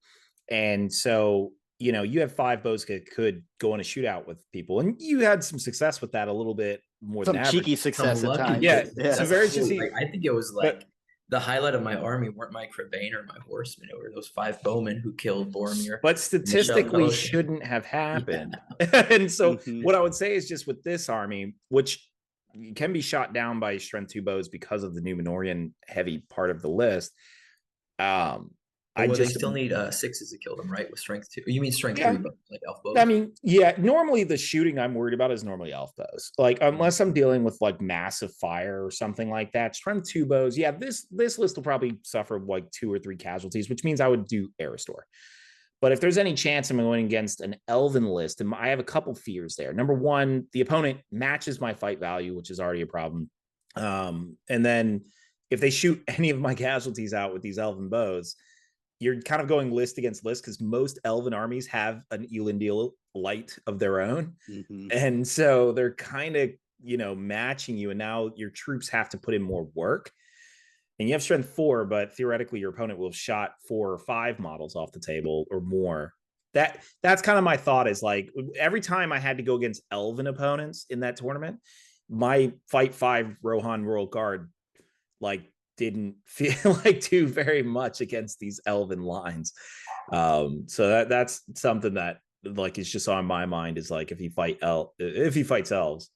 And so, you have 5 bows that could go in a shootout with people. And you had some success with that a little bit more Some than average. cheeky success at times. Yeah. So very just I think it was like the highlight of my army weren't my Crabane or my horsemen. It were those 5 bowmen who killed Boromir. But statistically shouldn't have happened. Yeah. And so what I would say is just with this army, which can be shot down by strength 2 bows because of the Numenorian heavy part of the list. They still need 6s to kill them, right? With strength 2. You mean strength 3 bows, like elf bows? I mean, yeah, normally the shooting I'm worried about is normally elf bows. Like, unless I'm dealing with like massive fire or something like that. Strength 2 bows, yeah, this list will probably suffer like 2 or 3 casualties, which means I would do Aristor. But if there's any chance I'm going against an elven list, and I have a couple fears there. Number one, the opponent matches my fight value, which is already a problem. And then if they shoot any of my casualties out with these elven bows, you're kind of going list against list, because most elven armies have an Elendil light of their own. And so they're kind of, matching you. And now your troops have to put in more work. And you have strength 4, but theoretically your opponent will have shot 4 or 5 models off the table or more. That's kind of my thought, is like every time I had to go against elven opponents in that tournament, my fight 5 Rohan Royal Guard like didn't feel like do very much against these elven lines. So that's something that like is just on my mind, is like if he fights elves.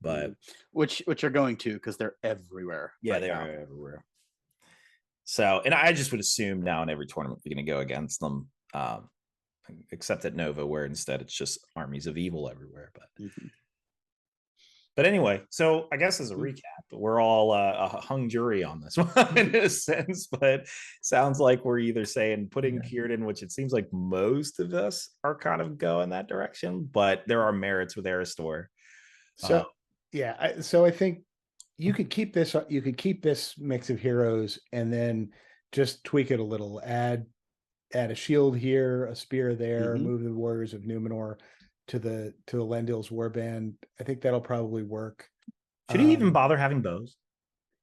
But which are going to, because they're everywhere. Yeah, they are everywhere. So, and I just would assume now in every tournament you're going to go against them, except at Nova, where instead it's just armies of evil everywhere. But But anyway, so I guess as a recap, we're all a hung jury on this one in a sense, but sounds like we're either saying putting Kierden, which it seems like most of us are kind of going that direction, but there are merits with Aristor. So so I think you could keep this. You could keep this mix of heroes and then just tweak it a little. Add a shield here, a spear there. Move the Warriors of Numenor to the Lendil's warband. I think that'll probably work. Should he even bother having bows?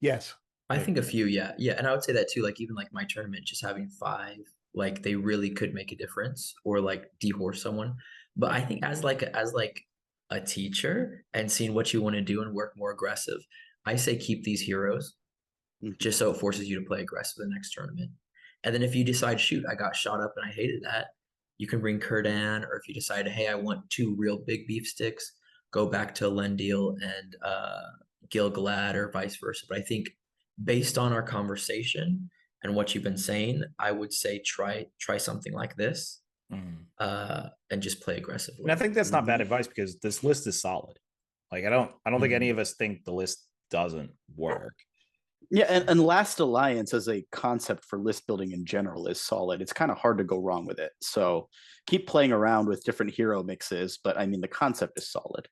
Yes, I think a few, yeah, and I would say that too. Like even like my tournament, just having 5, like they really could make a difference, or like dehorse someone. But I think as a teacher and seeing what you want to do and work more aggressive, I say keep these heroes, just so it forces you to play aggressive the next tournament. And then if you decide, shoot, I got shot up and I hated that, you can bring Kurdan, or if you decide, hey, I want 2 real big beef sticks, go back to Lendil and Gil-galad, or vice versa. But I think based on our conversation and what you've been saying, I would say try something like this, and just play aggressively. And I think that's not bad advice, because this list is solid. Like I don't think any of us think the list doesn't work. Yeah, and Last Alliance as a concept for list building in general is solid. It's kind of hard to go wrong with it. So keep playing around with different hero mixes, but I mean the concept is solid.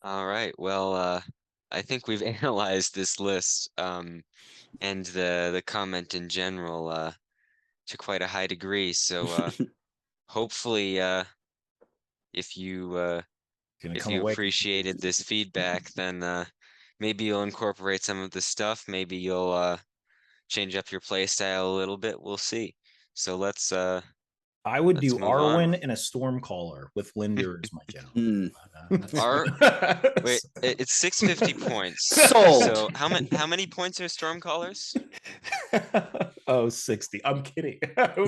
All right. Well, I think we've analyzed this list and the comment in general to quite a high degree. So hopefully if you appreciated this feedback, then maybe you'll incorporate some of the stuff. Maybe you'll change up your play style a little bit. We'll see. So let's I would do move on. Arwen and a Stormcaller with Linder as my general. Wait, it's 650 points. Sold. So how many points are Stormcallers? 60. I'm kidding.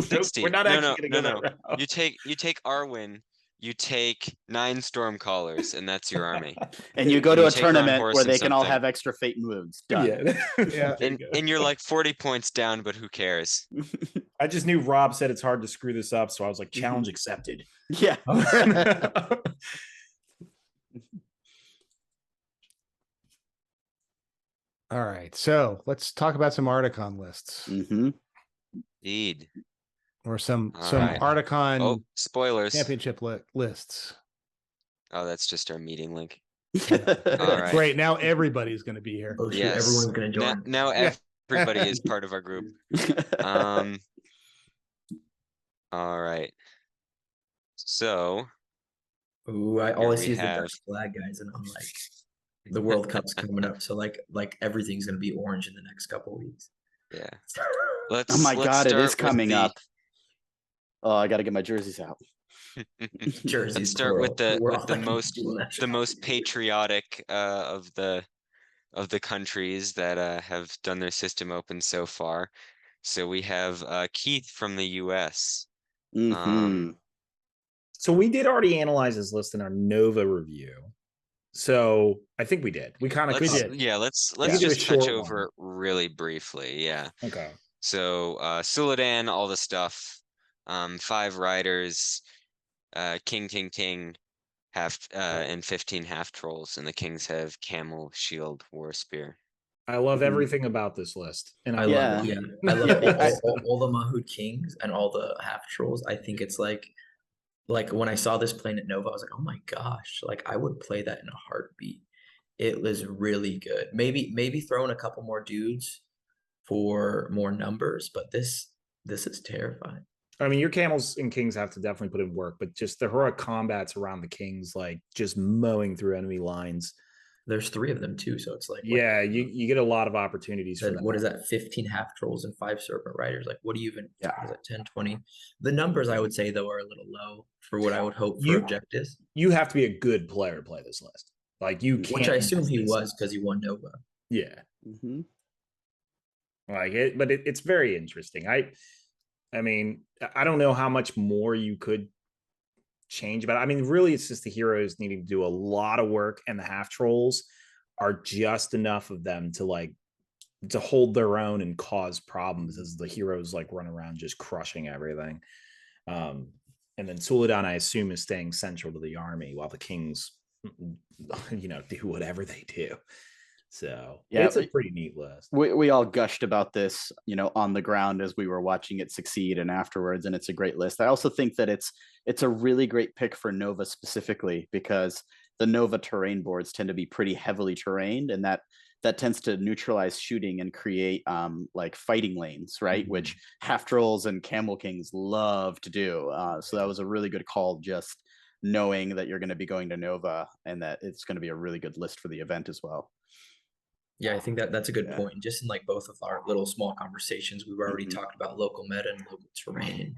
60. We're not actually gonna go that route. You take Arwen, you take 9 Stormcallers, and that's your army. And you go to a take her on tournament horse where and they can all something. have extra fate and wounds. Done. Yeah. And you're like 40 points down, but who cares? I just knew Rob said it's hard to screw this up, so I was like, challenge accepted. Yeah. All right, so let's talk about some Ardacon lists, Indeed. or some right. Ardacon Oh, spoilers. championship lists. Oh, that's just our meeting link. All right. Great, now everybody's going to be here. Oh, shoot, Yes. everyone's gonna join. Now everybody is part of our group. All right. So Ooh, I Here always we see the have- Dutch flag, guys, and I'm like, the World Cup's coming up, so like everything's gonna be orange in the next couple weeks. yeah, let's. Oh my let's God, it start is with coming the- up. Oh, I got to get my jerseys out. Jerseys. Let's start with plural. We're all the like most doing that. patriotic of the countries that have done their system open so far. So we have Keith from the US. So we did already analyze this list in our Nova review. So I think we did. We kind of did. Yeah, let's do a just touch short over one. it really briefly. Yeah. Okay. So Suladan, all the stuff. 5 riders, king, half and 15 half trolls, and the kings have camel, shield, war spear. I love everything about this list. And I Yeah. love Yeah, I love all the Mahout Kings and all the half trolls. I think it's like when I saw this playing at Nova, I was like, oh my gosh, like I would play that in a heartbeat. It was really good. Maybe throw in a couple more dudes for more numbers, but this is terrifying. I mean, your camels and kings have to definitely put in work, but just the heroic combats around the kings, like just mowing through enemy lines. There's 3 of them too, so it's like Yeah, you get a lot of opportunities for that. what is that? 15 half trolls and 5 serpent riders. Like, what do you even? Yeah. What is that? 10, 20. The numbers I would say though are a little low for what I would hope for objectives. You have to be a good player to play this list. Like you can't. Which I assume he miss was this. because he won Nova. Yeah. Like it, but it's very interesting. I mean, I don't know how much more you could change about it. I mean, really, it's just the heroes needing to do a lot of work, and the half trolls are just enough of them to hold their own and cause problems as the heroes like run around just crushing everything. And then Suladan, I assume, is staying central to the army while the kings, do whatever they do. So Yeah, it's a pretty neat list. We all gushed about this, on the ground as we were watching it succeed and afterwards, and it's a great list. I also think that it's a really great pick for Nova specifically, because the Nova terrain boards tend to be pretty heavily terrained, and that tends to neutralize shooting and create like fighting lanes, right? Which half trolls and camel kings love to do. So that was a really good call, just knowing that you're going to be going to Nova and that it's going to be a really good list for the event as well. Yeah, I think that's a good point. Just in like both of our little small conversations, we've already talked about local meta and local terrain.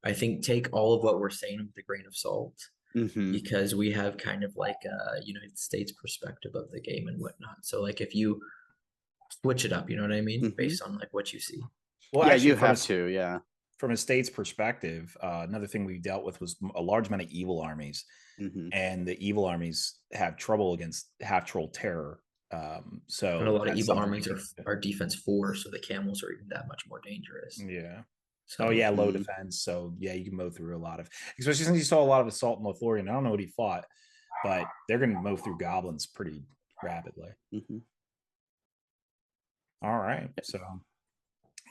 I think take all of what we're saying with a grain of salt, because we have kind of like a United States perspective of the game and whatnot. So like if you switch it up, you know what I mean, based on like what you see. Well, yeah, actually, you have to. Yeah. From a state's perspective, another thing we dealt with was a large amount of evil armies, and the evil armies have trouble against half troll terror. So and a lot of evil armies are defense 4, so the camels are even that much more dangerous. Yeah. So, low defense. So yeah, you can mow through a lot of, especially since you saw a lot of assault and Lothorian. I don't know what he fought, but they're going to mow through goblins pretty rapidly. All right. So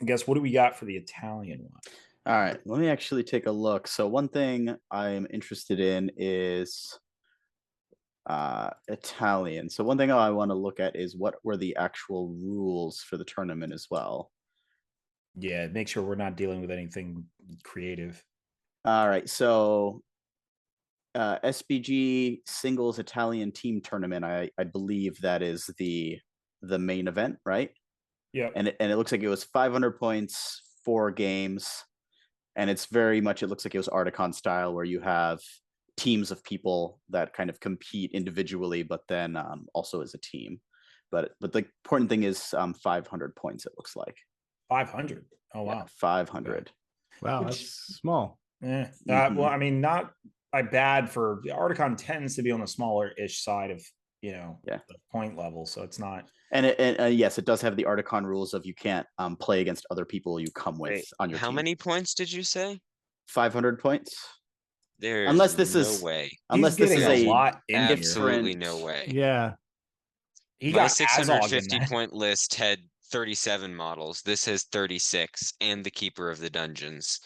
I guess what do we got for the Italian one? All right, let me actually take a look. So one thing I'm interested in is Italian. So one thing I want to look at is what were the actual rules for the tournament as well. Yeah, make sure we're not dealing with anything creative. All right, so SBG singles Italian team tournament. I believe that is the main event, right? Yeah. And it looks like it was 500 points, 4 games, and it's very much, it looks like it was Ardacon style, where you have teams of people that kind of compete individually, but then also as a team. But the important thing is 500 points. It looks like 500. Oh wow, yeah, 500. Wow, that's small. Yeah. Well, I mean, not bad for Ardacon tends to be on the smaller-ish side of the point level, so it's not. And yes, it does have the Ardacon rules of you can't play against other people you come with on your team. How many points did you say? 500 points. There's unless this no is way. Unless this is a lot in absolutely different... no way. Yeah. My 650 point list had 37 models. This has 36 and the Keeper of the Dungeons.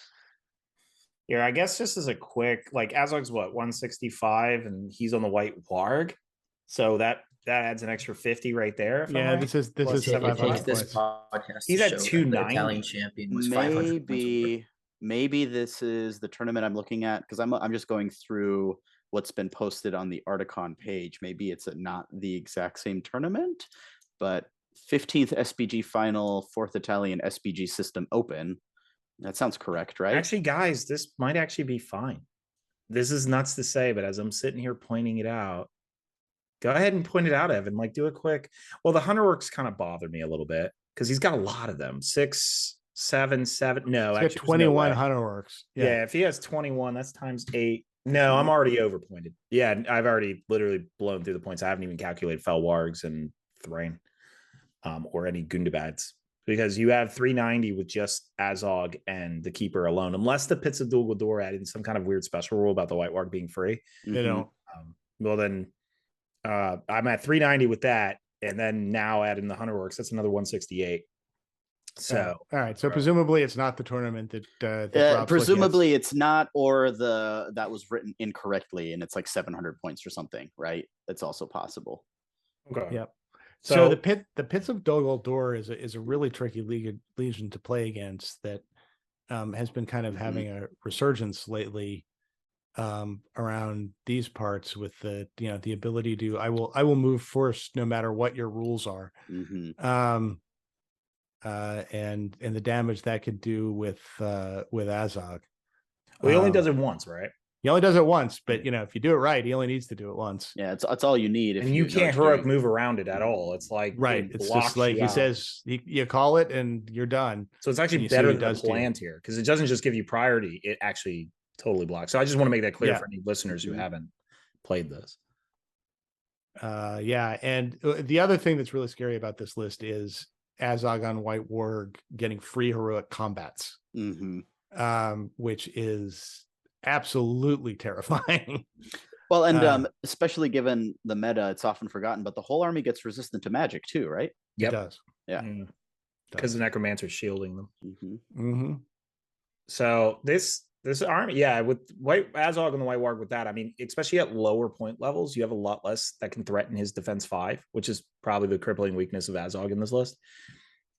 Here, I guess just as a quick, like Azog's what, 165, and he's on the white warg, so that adds an extra 50 right there. Yeah, this is 500 takes this points. podcast. He's at 290. The Italian champion was 500 points. Maybe this is the tournament I'm looking at, because I'm just going through what's been posted on the Ardacon page. Maybe it's not the exact same tournament, but 15th SBG final, 4th Italian SBG system open. That sounds correct, right? Actually, guys, this might actually be fine. This is nuts to say, but as I'm sitting here pointing it out, go ahead and point it out, Evan. Like, do a quick. Well, the Hunter Works kind of bother me a little bit because he's got a lot of them. 6, 7, 7. No, he's actually, got 21 Hunter Works. Yeah, if he has 21, that's times 8. No, I'm already overpointed. Yeah, I've already literally blown through the points. I haven't even calculated Fel Wargs and Thrain, or any Gundabats, because you have 390 with just Azog and the Keeper alone, unless the Pits of Dol Guldur added some kind of weird special rule about the White Warg being free. They don't. Well, then I'm at 390 with that, and then now add in the Hunter Works, that's another 168. So all right, so presumably it's not the tournament that presumably it's not, or that was written incorrectly and it's like 700 points or something, right? That's also possible. Okay. Yep. So the Pits of Dol Guldur is a really tricky legion to play against that has been kind of having a resurgence lately around these parts, with the the ability to I will move first no matter what your rules are. And the damage that could do with Azog. Well, he only does it once, right? He only does it once, but if you do it right, he only needs to do it once. Yeah, it's all you need. And you can't heroic move around it at all. It's like right. It's just like he says, you call it and you're done. So it's actually better than planned here, because it doesn't just give you priority; it actually totally blocks. So I just want to make that clear for any listeners who haven't played this. Yeah, and the other thing that's really scary about this list is Azog on White Warg getting free heroic combats, which is absolutely terrifying. Well, and especially given the meta, it's often forgotten, but the whole army gets resistant to magic too, right? It does. Yeah. Because the necromancer's shielding them. Mm-hmm. So this army, yeah, with White Azog and the White Warg with that, I mean, especially at lower point levels, you have a lot less that can threaten his defense 5, which is probably the crippling weakness of Azog in this list.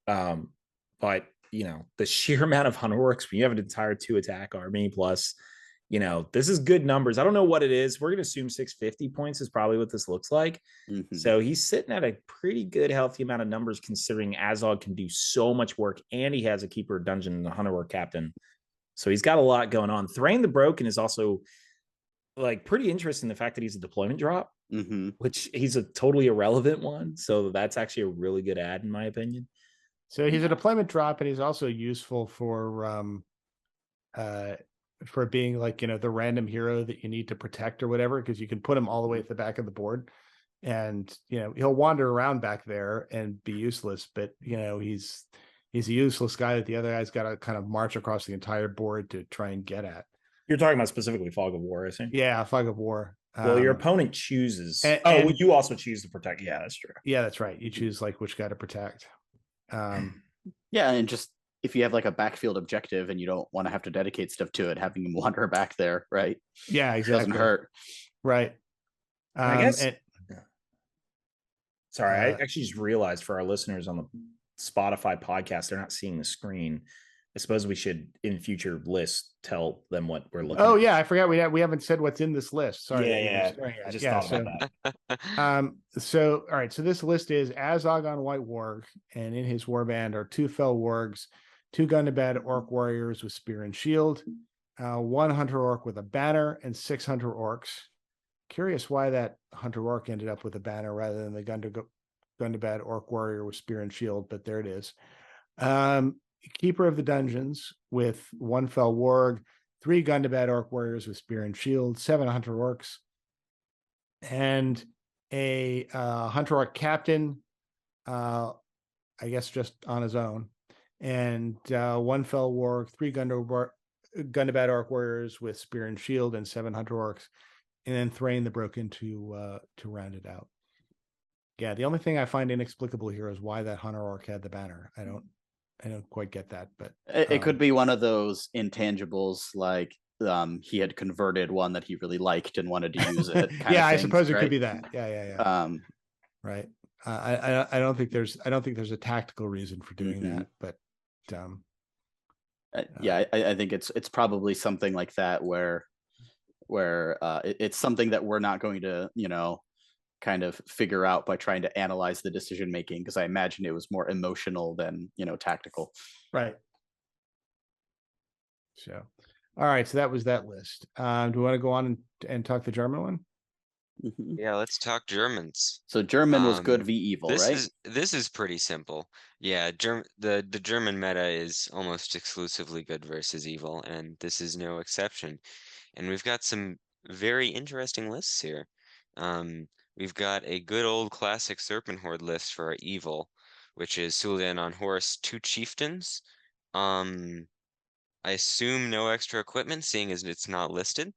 But you know, the sheer amount of Hunter works when you have an entire 2 attack army plus, you know, this is good numbers. I don't know what it is. We're gonna assume 650 points is probably what this looks like. So he's sitting at a pretty good healthy amount of numbers considering Azog can do so much work and he has a keeper dungeon and a Hunter work captain. So he's got a lot going on. Thrain the Broken is also like pretty interesting. The fact that he's a deployment drop, which he's a totally irrelevant one. So that's actually a really good ad in my opinion. So he's a deployment drop, and he's also useful for being like, you know, the random hero that you need to protect or whatever, because you can put him all the way at the back of the board, and you know he'll wander around back there and be useless. But you know he's a useless guy that the other guy's got to kind of march across the entire board to try and get at. You're talking about specifically Fog of War, I think. Yeah, Fog of War. Well, your opponent chooses. Well, you also choose to protect. Yeah, that's true. Yeah, that's right. You choose like which guy to protect. Yeah, and just if you have like a backfield objective and you don't want to have to dedicate stuff to it, having him wander back there, right? Yeah, exactly. Doesn't hurt. Right. I guess. Sorry, I actually just realized for our listeners on the Spotify podcast, they're not seeing the screen. I suppose we should, in future lists, tell them what we're looking at. Yeah, I forgot we haven't said what's in this list. Sorry. Yeah. I just thought about that. So all right, so this list is Azog on White Warg, and in his warband are 2 fell wargs, 2 Gundabad orc warriors with spear and shield, 1 hunter orc with a banner, and 6 hunter orcs. Curious why that hunter orc ended up with a banner rather than the Gundabad orc warrior with spear and shield, but there it is. Keeper of the dungeons with 1 fell warg, 3 Gundabad orc warriors with spear and shield, 7 hunter orcs, and a hunter orc captain, I guess just on his own, and 1 fell warg, 3 Gundabad orc warriors with spear and shield, and 7 hunter orcs, and then Thrain the Broken to round it out. Yeah, the only thing I find inexplicable here is why that hunter orc had the banner. I don't quite get that, but it could be one of those intangibles, like he had converted one that he really liked and wanted to use it. Yeah, I suppose it could be that. Yeah. Right. I don't think there's a tactical reason for doing that, but yeah, I think it's probably something like that where it's something that we're not going to, you know, kind of figure out by trying to analyze the decision making, because I imagine it was more emotional than, you know, tactical. Right. So, all right. So that was that list. Do we want to go on and talk the German one? Yeah, let's talk Germans. So German was good v evil, right? This is pretty simple. Yeah, the German meta is almost exclusively good versus evil, and this is no exception. And we've got some very interesting lists here. We've got a good old classic Serpent Horde list for our evil, which is Sul'jah on horse, 2 chieftains. I assume no extra equipment, seeing as it's not listed.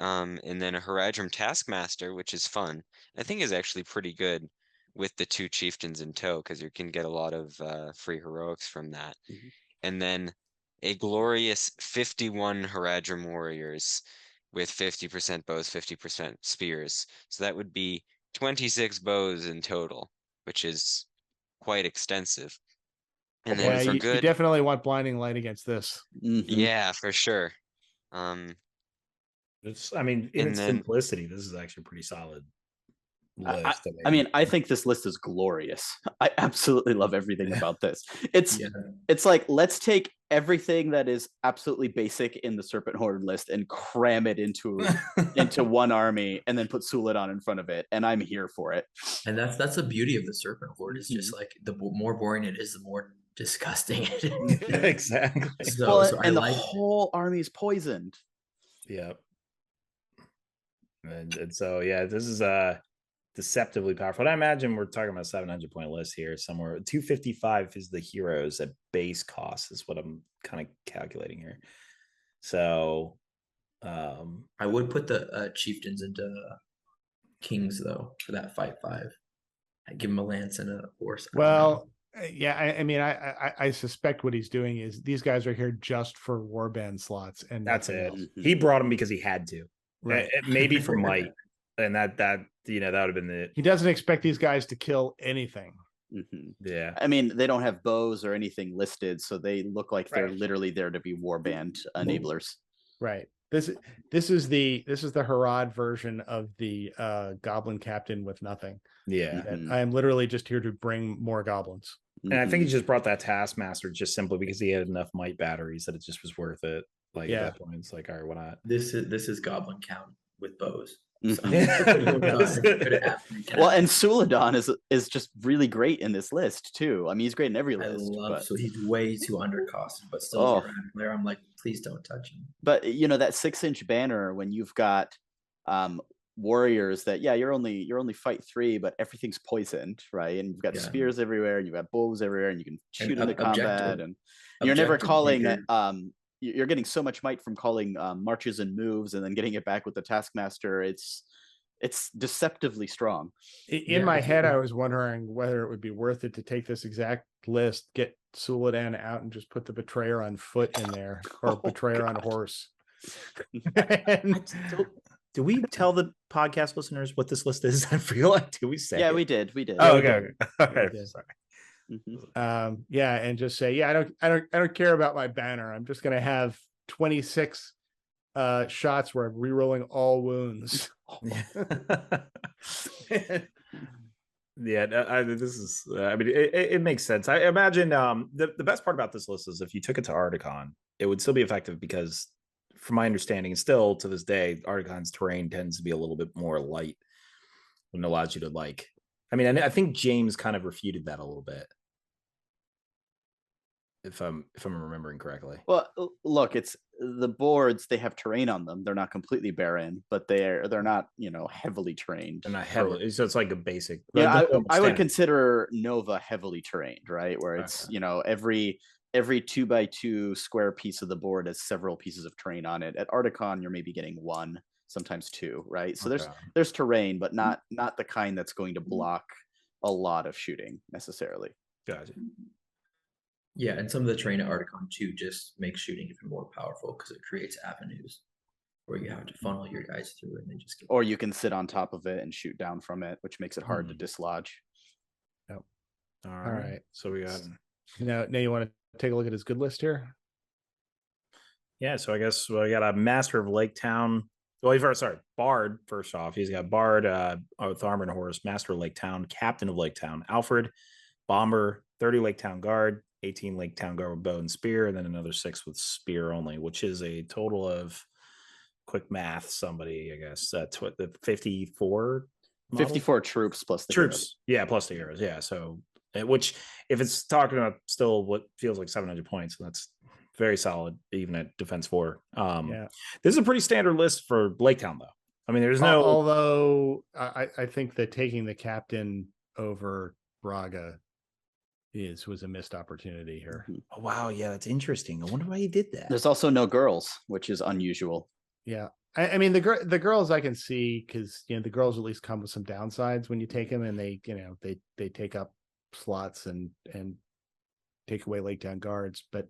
And then a Haradrim Taskmaster, which is fun. I think is actually pretty good with the 2 chieftains in tow, because you can get a lot of free heroics from that. And then a glorious 51 Haradrim warriors with 50% bows, 50% spears. So that would be 26 bows in total, which is quite extensive. And then for good, you definitely want blinding light against this. Yeah, for sure. It's, I mean, in its simplicity, this is actually pretty solid list. I mean, I think this list is glorious. I absolutely love everything about this. It's like, let's take everything that is absolutely basic in the Serpent Horde list and cram it into one army, and then put Sul'jah in front of it, and I'm here for it. And that's the beauty of the Serpent Horde. Is just like the more boring it is, the more disgusting it is. Exactly. And the whole army is poisoned. Yeah. And so yeah, this is deceptively powerful. And I imagine we're talking about 700 point list here somewhere. 255 is the heroes at base cost, is what I'm kind of calculating here. So I would put the chieftains into kings though for that 5/5. I give him a lance and a horse. Well, yeah, I mean, I suspect what he's doing is these guys are here just for warband slots, and That's nothing it. else. He brought him because he had to, Right? Maybe for might, and that that would have been the. He doesn't expect these guys to kill anything. Yeah, I mean, they don't have bows or anything listed, so they look like they're Right. literally there to be warband enablers. Right. This is the Harad version of the goblin captain with nothing. yeah. I am literally just here to bring more goblins. And I think he just brought that Taskmaster just simply because he had enough might batteries that it just was worth it. Like at that point, it's like, all right, why not? This is goblin count with bows. So, well, and Suladon is just really great in this list too. I mean, he's great in every list. So he's way too undercosted, but still there. I'm like, please don't touch him. But you know that 6-inch banner when you've got warriors that you're only fight 3, but everything's poisoned, right? And you've got spears everywhere, and you've got bows everywhere, and you can shoot into combat, and you're never calling. You're getting so much might from calling marches and moves, and then getting it back with the Taskmaster. It's deceptively strong. In my head, I was wondering whether it would be worth it to take this exact list, get Suladon out, and just put the Betrayer on foot in there, or Betrayer on horse. Do we tell the podcast listeners what this list is? I feel like, do we say? Yeah, we did. Oh, okay. Okay. Sorry. Yeah, and just say, I don't care about my banner. I'm just gonna have 26 shots where I'm rerolling all wounds. This is. I mean, it makes sense. I imagine the best part about this list is if you took it to Ardacon, it would still be effective because, from my understanding, and still to this day, Ardacon's terrain tends to be a little bit more light, and allows you to like. I mean, I think James kind of refuted that a little bit. If I'm remembering correctly. Well, look, it's the boards, they have terrain on them. They're not completely barren, but they're not, heavily terrained. They're not heavily, so it's like a basic. Yeah, I would consider Nova heavily terrained, right? Where it's, every 2x2 square piece of the board has several pieces of terrain on it. At Ardacon, you're maybe getting 1, sometimes 2, right? So there's terrain, but not the kind that's going to block a lot of shooting necessarily. Gotcha. Yeah, and some of the terrain at Ardacon too just makes shooting even more powerful because it creates avenues where you have to funnel your guys through and they just get. Or you can sit on top of it and shoot down from it, which makes it hard to dislodge. Yep. All right. So we got now you want to take a look at his good list here? Yeah, so I guess we got a Master of Lake Town. Well, Bard first off. He's got Bard with armor and horse, Master of Lake Town, Captain of Lake Town, Alfred, Bomber, 30 Lake Town Guard, 18 Lake Town Guard with bow and spear, and then another 6 with spear only, which is a total of quick math. Somebody, I guess that's what the 54 model? 54 troops plus the troops. heroes. Yeah, plus the heroes. Yeah, so which if it's talking about still what feels like 700 points, that's very solid even at defense 4. This is a pretty standard list for Lake Town though. I mean, there's no. Although I think that taking the captain over Braga was a missed opportunity here. Oh, wow, yeah, that's interesting. I wonder why he did that. There's also no girls, which is unusual. Yeah, I mean the girls I can see because the girls at least come with some downsides when you take them, and they they take up slots and take away Lake Town guards. But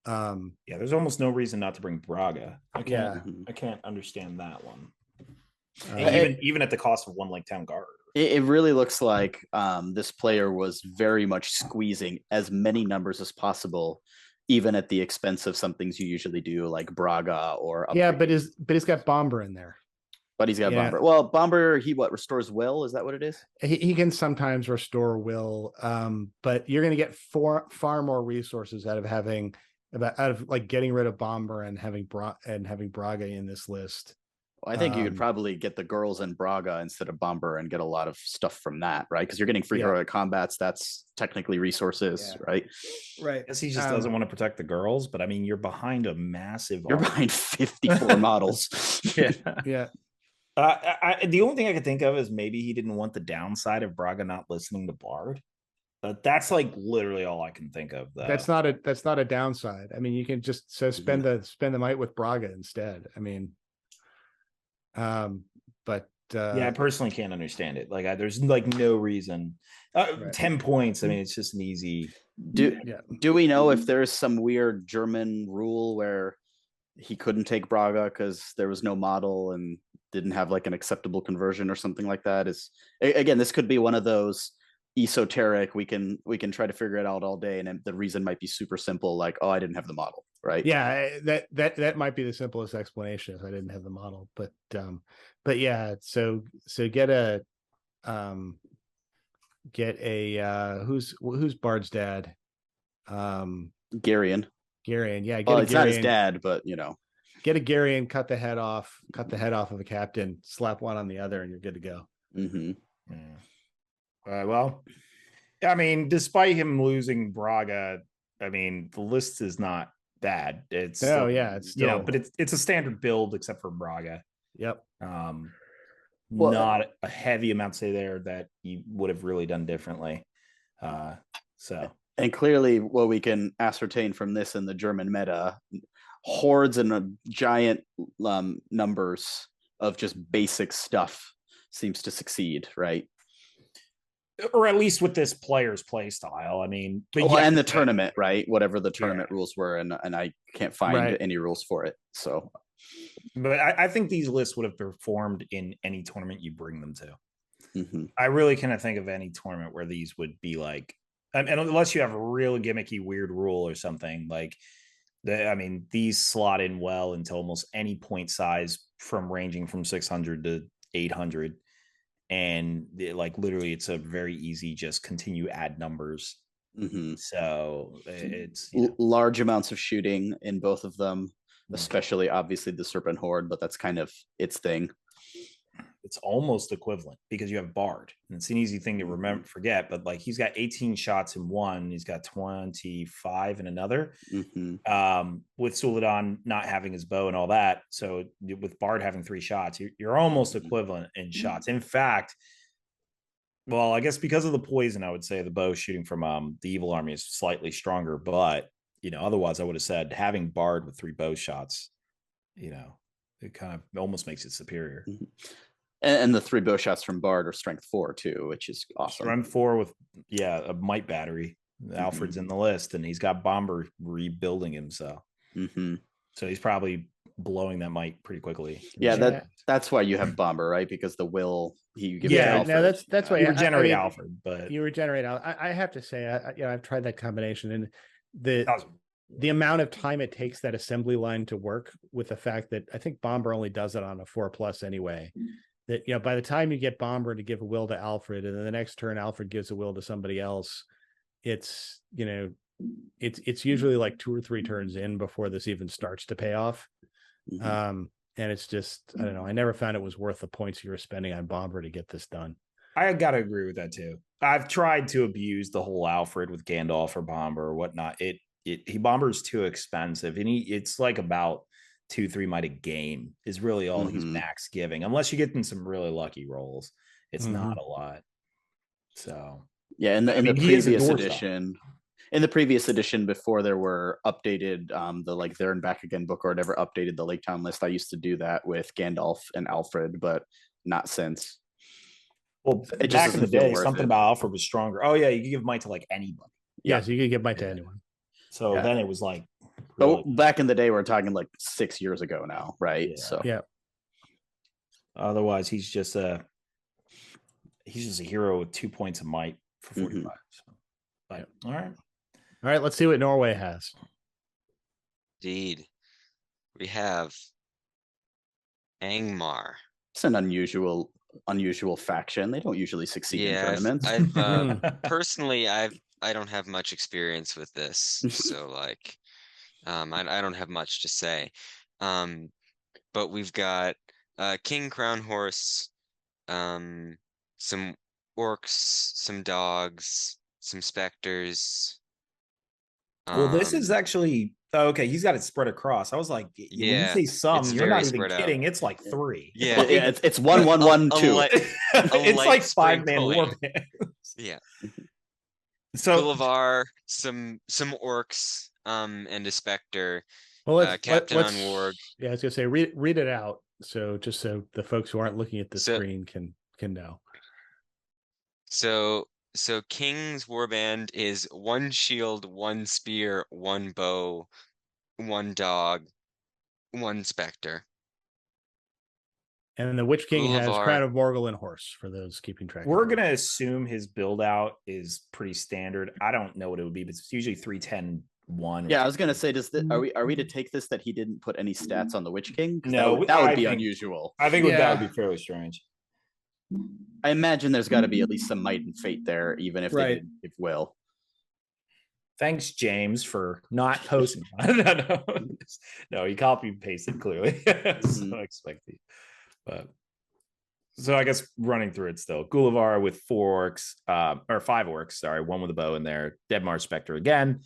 there's almost no reason not to bring Braga. I can't understand that one. Even at the cost of 1 Lake Town guard. It really looks like this player was very much squeezing as many numbers as possible, even at the expense of some things you usually do, like Braga or but he's got Bomber in there. But he's got Bomber. Well, Bomber, he restores will? Is that what it is? He can sometimes restore will, but you're going to get far more resources out of getting rid of Bomber and having Braga in this list. Well, I think you could probably get the girls and Braga instead of Bomber and get a lot of stuff from that, right? Because you're getting free heroic combats. That's technically resources, right? Right. I guess he just doesn't want to protect the girls, but I mean, you're behind a massive. You're behind 54 models. Yeah. The only thing I could think of is maybe he didn't want the downside of Braga not listening to Bard. That's like literally all I can think of. Though. That's not a downside. I mean, you can just spend the might with Braga instead. I mean, but yeah, I personally can't understand it. Like, there's like no reason. Right. 10 points. I mean, it's just an easy. Do we know if there's some weird German rule where he couldn't take Braga because there was no model and didn't have like an acceptable conversion or something like that? Is again, this could be one of those esoteric. We can try to figure it out all day, and the reason might be super simple, like, oh, I didn't have the model, right? Yeah, that might be the simplest explanation if I didn't have the model. But yeah, so get a who's Bard's dad? Garion. Yeah, Well, it's not his dad, but get a Garion, cut the head off of a captain, slap one on the other, and you're good to go. Mm-hmm. Yeah. Well, I mean, despite him losing Braga, I mean, the list is not bad. It's still, it's still, but it's a standard build except for Braga. Yep. Not a heavy amount to say there that you would have really done differently. And clearly, what we can ascertain from this in the German meta, hordes and giant numbers of just basic stuff seems to succeed, right? Or at least with this player's play style. I mean, and the tournament, right? Whatever the tournament rules were, and I can't find any rules for it. So, but I think these lists would have performed in any tournament you bring them to. Mm-hmm. I really cannot think of any tournament where these would be like, and unless you have a real gimmicky weird rule or something like. I mean, these slot in well into almost any point size from ranging from 600 to 800. And literally, it's a very easy, just continue add numbers. Mm-hmm. So it's large amounts of shooting in both of them, especially obviously the Serpent Horde, but that's kind of its thing. It's almost equivalent because you have Bard, and it's an easy thing to forget. But he's got 18 shots in one, he's got 25 in another. Mm-hmm. With Suladon not having his bow and all that, so with Bard having 3 shots, you're almost equivalent in shots. In fact, well, I guess because of the poison, I would say the bow shooting from the evil army is slightly stronger. But otherwise, I would have said having Bard with 3 bow shots, it kind of almost makes it superior. Mm-hmm. And the 3 bow shots from Bard are strength 4 too, which is awesome. Strength 4 with a might battery. Alfred's in the list, and he's got Bomber rebuilding himself. Mm-hmm. So he's probably blowing that might pretty quickly. Yeah, that's why you have Bomber, right? Because the will he gives. That's why you regenerate Alfred, but you regenerate Alfred. I have to say, I've tried that combination, and the amount of time it takes that assembly line to work, with the fact that I think Bomber only does it on a 4+ anyway. That by the time you get Bomber to give a will to Alfred, and then the next turn Alfred gives a will to somebody else, it's usually like 2 or 3 turns in before this even starts to pay off. Mm-hmm. And it's just, I don't know, I never found it was worth the points you were spending on Bomber to get this done. I gotta agree with that too. I've tried to abuse the whole Alfred with Gandalf or Bomber or whatnot. Bomber's too expensive, and it's like about 2-3 might a game is really all he's max giving, unless you get in some really lucky rolls. It's not a lot. So yeah, in the previous edition, before there were updated the There and Back Again book or whatever updated the Lake Town list, I used to do that with Gandalf and Alfred, but not since. Well, back in the day, something about Alfred was stronger. Oh yeah, you could give might to anybody. Yeah, so you could give might to anyone. So then it was really... But back in the day, we're talking 6 years ago now, right? Yeah. So yeah. Otherwise, he's just a hero with 2 points of might for 45. So, but, all right, let's see what Norway has. Indeed, we have Angmar. It's an unusual faction. They don't usually succeed in tournaments. Personally, I don't have much experience with this, so I don't have much to say. But we've got King Crown Horse, some orcs, some dogs, some specters. Well, this is actually okay. He's got it spread across. I was like, when you say some, you're not even kidding. It's 3. Yeah, it's 1, 1, 1, 2. It's 5-man war bands. Yeah. So Gullivar, some orcs, and a Spectre. Well, Captain let's on Warg. Yeah, I was gonna say read it out. So just so the folks who aren't looking at the So screen can know. so King's Warband is 1 shield, 1 spear, 1 bow, 1 dog, 1 Spectre. And the Witch King has Gullivar. Crown of Morgul and horse for those keeping track. we're gonna assume his build out is pretty standard. I don't know what it would be, but it's usually 3-10-1. Yeah, I was gonna say, are we to take this that he didn't put any stats on the Witch King? 'Cause No, that would I be think- unusual. I think that Yeah. would be fairly strange. I imagine there's got to be at least some might and fate there, even if they Right. didn't give will. Thanks, James, for not posting. No, he copy pasted clearly. So I expect the, but so I guess running through it still. Gullivar with 4 orcs, or 5 orcs, sorry, 1 with a bow in there. Deadmar Spectre again.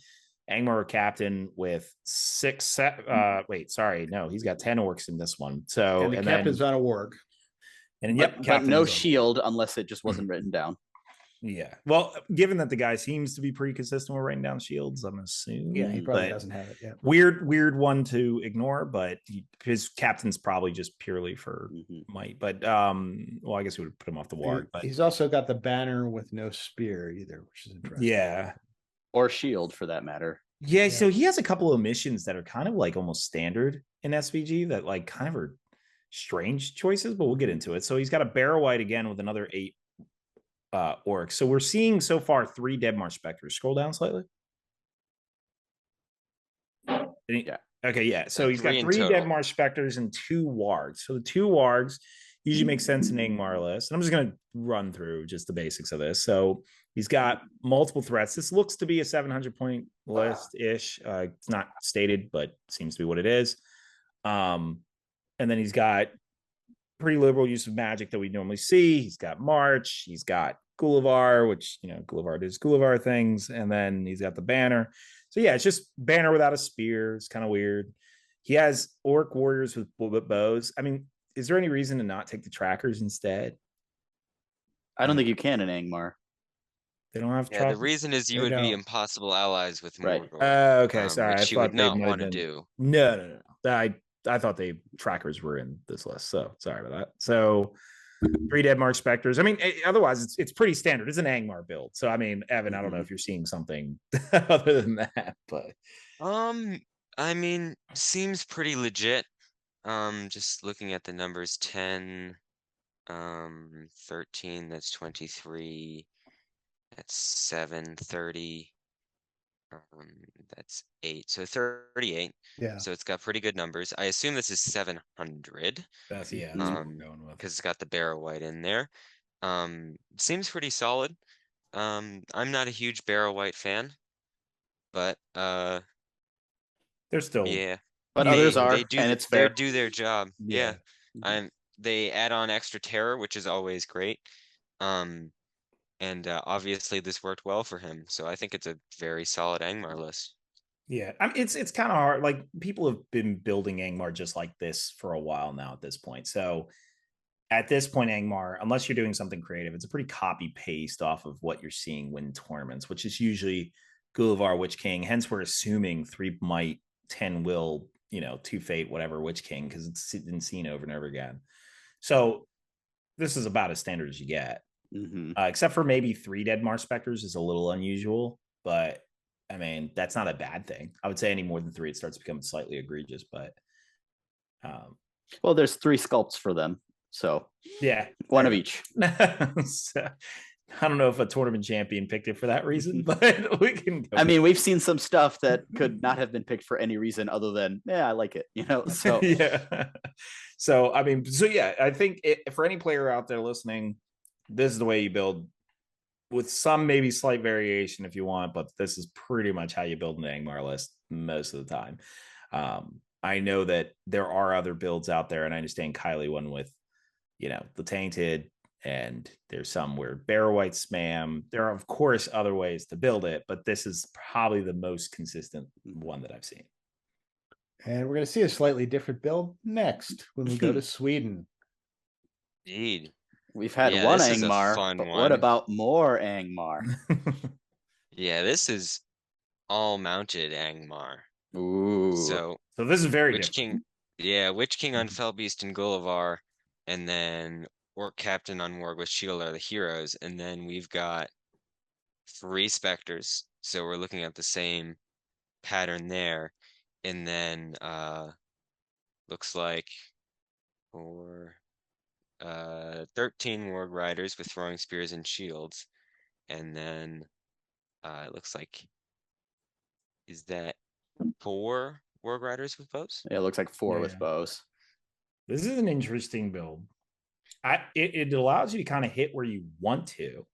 Angmar Captain with 6 wait, sorry, no, he's got 10 orcs in this one. So And the captain's on a warg. and But, yep, but Captain no is on. shield unless it just wasn't written down. Yeah. Well, given that the guy seems to be pretty consistent with writing down shields, I'm assuming. Yeah, he probably but doesn't have it yet. weird one to ignore, but his captain's probably just purely for might. But well, I guess we would put him off the warg. But He's also got the banner with no spear either, which is interesting. yeah. Or shield for that matter. Yeah, so he has a couple of missions that are kind of like almost standard in SBG that like kind of are strange choices, but we'll get into it. So he's got a Barrow White again with another 8 orcs. So we're seeing so far 3 Deadmar Spectres. Scroll down slightly. Yeah. Okay, yeah. So he's got 3 in 3 total. Deadmar Spectres and 2 wargs. So the 2 wargs usually make sense in Angmar list. And I'm just gonna run through just the basics of this. So he's got multiple threats. This looks to be a 700 point list-ish. It's not stated, but seems to be what it is. And then he's got pretty liberal use of magic that we normally see. He's got March, he's got Gullivar, which, you know, Gullivar does Gullivar things, and then he's got the banner. So yeah, it's just banner without a spear. It's kind of weird. He has orc warriors with bows. I mean, is there any reason to not take the trackers instead? I don't think you can in Angmar. They don't have Yeah, trackers? the reason is you They would be don't. impossible allies with Right. Morgul. Okay, sorry. Which you would not want to do. No. I thought trackers were in this list, so sorry about that. So 3 Deadmar Spectres. I mean, otherwise it's pretty standard. It's an Angmar build. So I mean, Evan, I don't know if you're seeing something other than that, but I mean, seems pretty legit. Just looking at the numbers 10, 13, that's 23, that's 7, 30, that's 8, so 38. Yeah. So it's got pretty good numbers. I assume this is 700 that's what we're going with. because it's got the Barrow White in there. Seems pretty solid. I'm not a huge Barrow White fan, but They're still yeah. But Yeah, others are, They do and it's they fair. do their job. Yeah. Yeah. They add on extra terror, which is always great. And obviously this worked well for him. So I think it's a very solid Angmar list. Yeah, I mean, it's kind of hard. Like people have been building Angmar just like this for a while now at this point. So at this point, Angmar, unless you're doing something creative, it's a pretty copy paste off of what you're seeing win tournaments, which is usually Gullivar, Witch King. Hence, we're assuming 3 might, 10 will, 2 fate, whatever, Witch King, because it's been seen over and over again. So this is about as standard as you get. Except for maybe 3 Deadmar Spectres is a little unusual, but I mean, that's not a bad thing. I would say any more than 3, it starts becoming slightly egregious, but Well, there's 3 sculpts for them, so yeah, one of each. So, I don't know if a tournament champion picked it for that reason, but we can go. I mean, we've seen some stuff that could not have been picked for any reason other than, yeah, I like it, so yeah. So I mean, yeah, I think for any player out there listening, this is the way you build, with some maybe slight variation if you want, but this is pretty much how you build an Angmar list most of the time. I know that there are other builds out there, and I understand Kylie one with, the Tainted, and there's some where Barrow White spam. There are, of course, other ways to build it, but this is probably the most consistent one that I've seen. And we're going to see a slightly different build next when we go to Sweden. Indeed. we've had Yeah, one this is a Angmar, fun but what one. about more Angmar? Yeah, this is all mounted Angmar. Ooh. So So this is very Witch different. King, yeah, Witch King on Mhm. Felbeast and Gullivar, and then Orc Captain on Warg with Shield are the heroes, and then we've got 3 Spectres. So we're looking at the same pattern there. And then looks like for 13 Warg Riders with throwing spears and shields. And then it looks like, is that 4 Warg Riders with bows? Yeah, it looks like 4 with Yeah. bows. This is an interesting build. It allows you to kind of hit where you want to,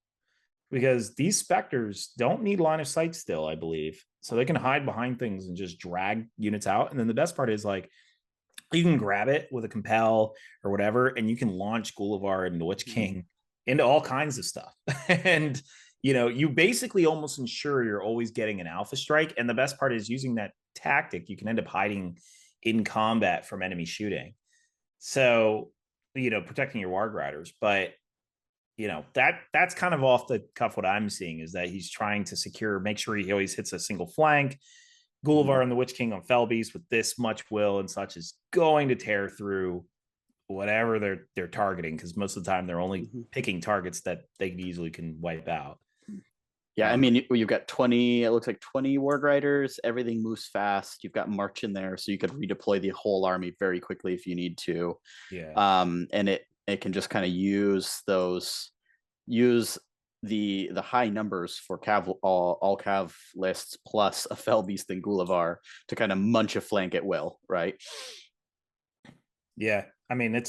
because these specters don't need line of sight still, I believe. So they can hide behind things and just drag units out. And then the best part is, like, you can grab it with a compel or whatever, and you can launch Gullivar and the Witch King into all kinds of stuff. And you basically almost ensure you're always getting an alpha strike. And the best part is, using that tactic, you can end up hiding in combat from enemy shooting. So, protecting your Warg Riders. But that's kind of off the cuff. What I'm seeing is that he's trying to make sure he always hits a single flank. Gullivar and the Witch King on Felbeast with this much will and such is going to tear through whatever they're targeting, because most of the time they're only picking targets that they easily can wipe out. Yeah, I mean, you've got 20, it looks like 20 Warg Riders. Everything moves fast. You've got March in there, so you could redeploy the whole army very quickly if you need to. Yeah. And it can just kind of use the high numbers for all cav lists plus a Felbeast and Gullivar to kind of munch a flank at will, right? Yeah, I mean,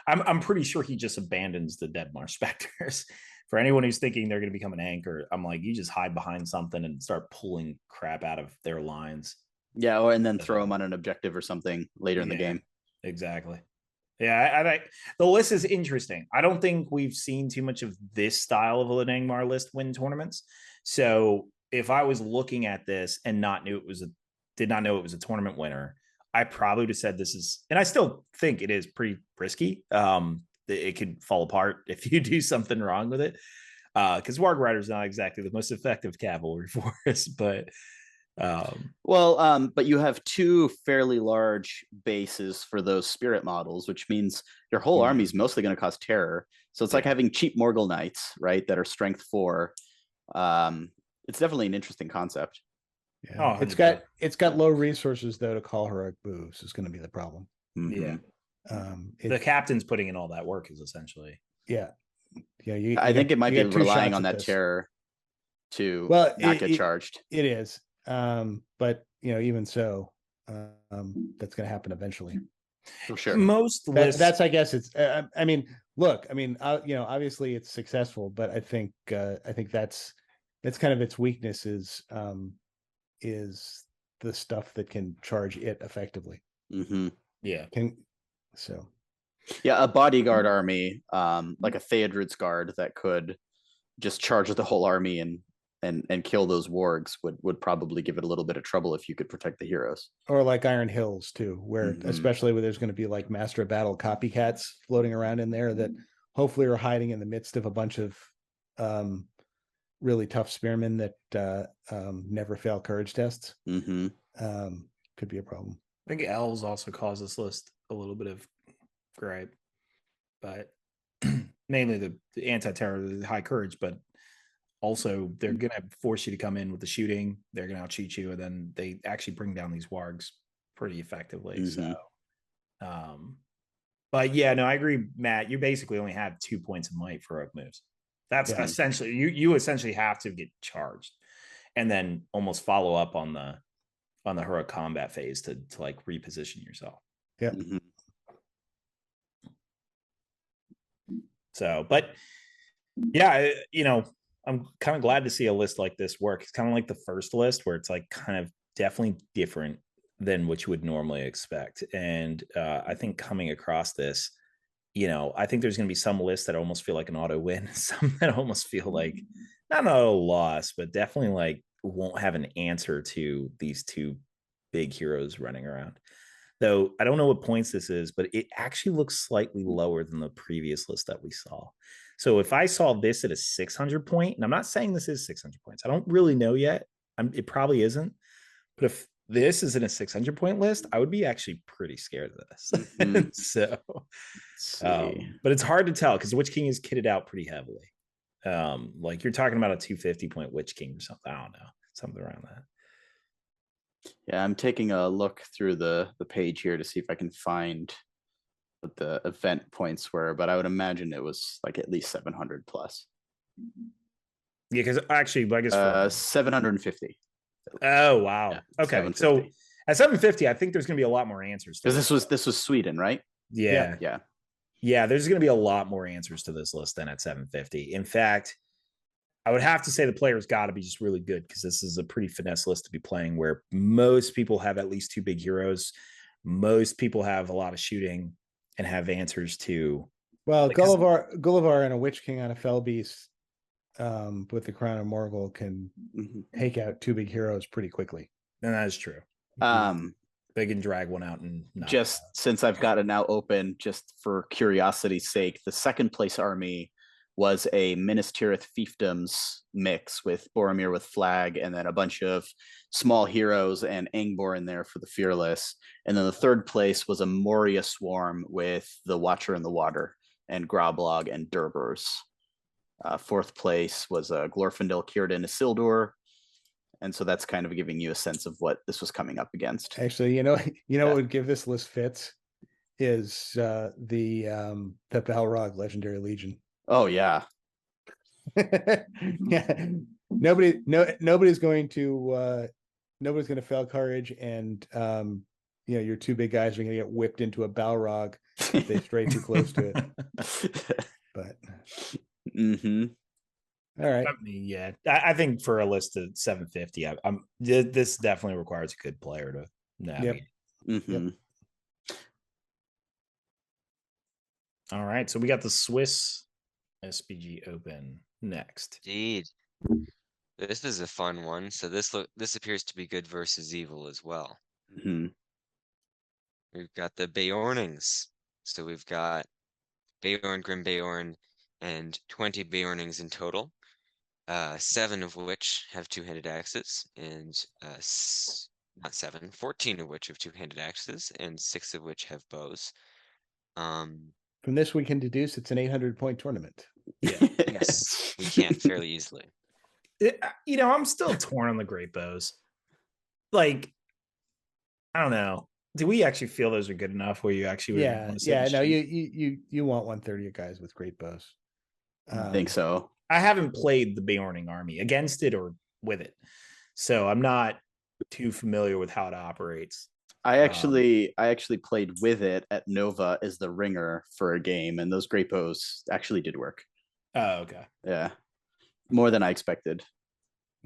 I'm pretty sure he just abandons the Deadmar Specters. For anyone who's thinking they're going to become an anchor, I'm like, you just hide behind something and start pulling crap out of their lines. Yeah, and then throw them on an objective or something later in the game. Exactly. Yeah, I the list is interesting. I don't think we've seen too much of this style of a Angmar list win tournaments. So if I was looking at this and did not know it was a tournament winner, I probably would have said this is, and I still think it is pretty risky. It could fall apart if you do something wrong with it. Because Warg Rider is not exactly the most effective cavalry force, but but you have 2 fairly large bases for those spirit models, which means your whole army is mostly going to cause terror. So it's like having cheap Morgul Knights, right, that are strength 4. It's definitely an interesting concept. Yeah. It's got low resources though to call heroic moves is going to be the problem. Yeah. The captain's putting in all that work is essentially. Yeah. I think it might be relying on that terror to not get charged. It is. But even so, that's going to happen eventually. For sure. Most lists. That's I guess it's. I mean, look. I mean, obviously it's successful, but I think that's kind of its weakness is the stuff that can charge it effectively. Yeah. Yeah, a bodyguard army, like a Theodred's guard that could just charge the whole army and kill those wargs would probably give it a little bit of trouble if you could protect the heroes. Or like Iron Hills too, where especially where there's going to be like Master of Battle copycats floating around in there that hopefully are hiding in the midst of a bunch of really tough spearmen that never fail courage tests. Could be a problem. I think elves also cause this list a little bit of gripe, but mainly the anti-terror, the high courage, but also they're going to force you to come in with the shooting. They're going to out-cheat you, and then they actually bring down these wargs pretty effectively. So, but yeah, no, I agree, Matt. You basically only have 2 points of might for heroic moves. That's essentially you essentially have to get charged, and then almost follow up on the heroic combat phase to like reposition yourself. Yeah. So, but yeah, I'm kind of glad to see a list like this work. It's kind of like the first list where it's like kind of definitely different than what you would normally expect. And I think coming across this, I think there's going to be some lists that almost feel like an auto win, some that almost feel like not an auto loss, but definitely like won't have an answer to these 2 big heroes running around. Though I don't know what points this is, but it actually looks slightly lower than the previous list that we saw. So if I saw this at a 600 point, and I'm not saying this is 600 points, I don't really know yet. It probably isn't. But if this is in a 600 point list, I would be actually pretty scared of this. Mhm. So, Let's see. but it's hard to tell because Witch King is kitted out pretty heavily. Like you're talking about a 250 point Witch King or something. I don't know, something around that. Yeah, I'm taking a look through the page here to see if I can find what the event points were, but I would imagine it was like at least 700 plus. Yeah, because actually, I guess 750. Oh wow. Yeah, okay, so at 750, I think there's going to be a lot more answers. Because this was Sweden, right? Yeah. Yeah, there's going to be a lot more answers to this list than at 750. In fact, I would have to say the player's got to be just really good because this is a pretty finesse list to be playing where most people have at least 2 big heroes. Most people have a lot of shooting and have answers to. Well, like, Gullivar and a Witch King on a Fell Beast with the Crown of Morgul can take out 2 big heroes pretty quickly. And that is true. They can drag one out and just since I've got it now open, just for curiosity's sake, the second place army was a Minas Tirith fiefdoms mix with Boromir with flag, and then a bunch of small heroes and Angbor in there for the fearless. And then the third place was a Moria swarm with the Watcher in the Water and Groblog and Durbers. Fourth place was a Glorfindel, Círdan, Isildur. And so that's kind of giving you a sense of what this was coming up against. Actually, what would give this list fits is the Balrog Legendary Legion. Oh yeah. Yeah. Nobody's going to fail courage, and your 2 big guys are going to get whipped into a Balrog if they stray too close to it. But all right. Yeah, I think for a list of 750, this definitely requires a good player to navigate. Yep. All right, so we got the Swiss SBG Open next. Indeed. This is a fun one. So this appears to be good versus evil as well. We've got the Beornings. So we've got Beorn, Grim Beorn, and 20 Beornings in total. 7 of which have 2-handed axes, and not 7, 14 of which have 2-handed axes, and 6 of which have bows. From this, we can deduce it's an 800-point tournament. Yeah. Yes, we can fairly easily. I'm still torn on the great bows. Like, I don't know. Do we actually feel those are good enough where you actually want to no, you want 130 of guys with great bows. I think so. I haven't played the Beorning army against it or with it, so I'm not too familiar with how it operates. I actually played with it at Nova as the ringer for a game, and those great bows actually did work. Oh, okay. Yeah, more than I expected.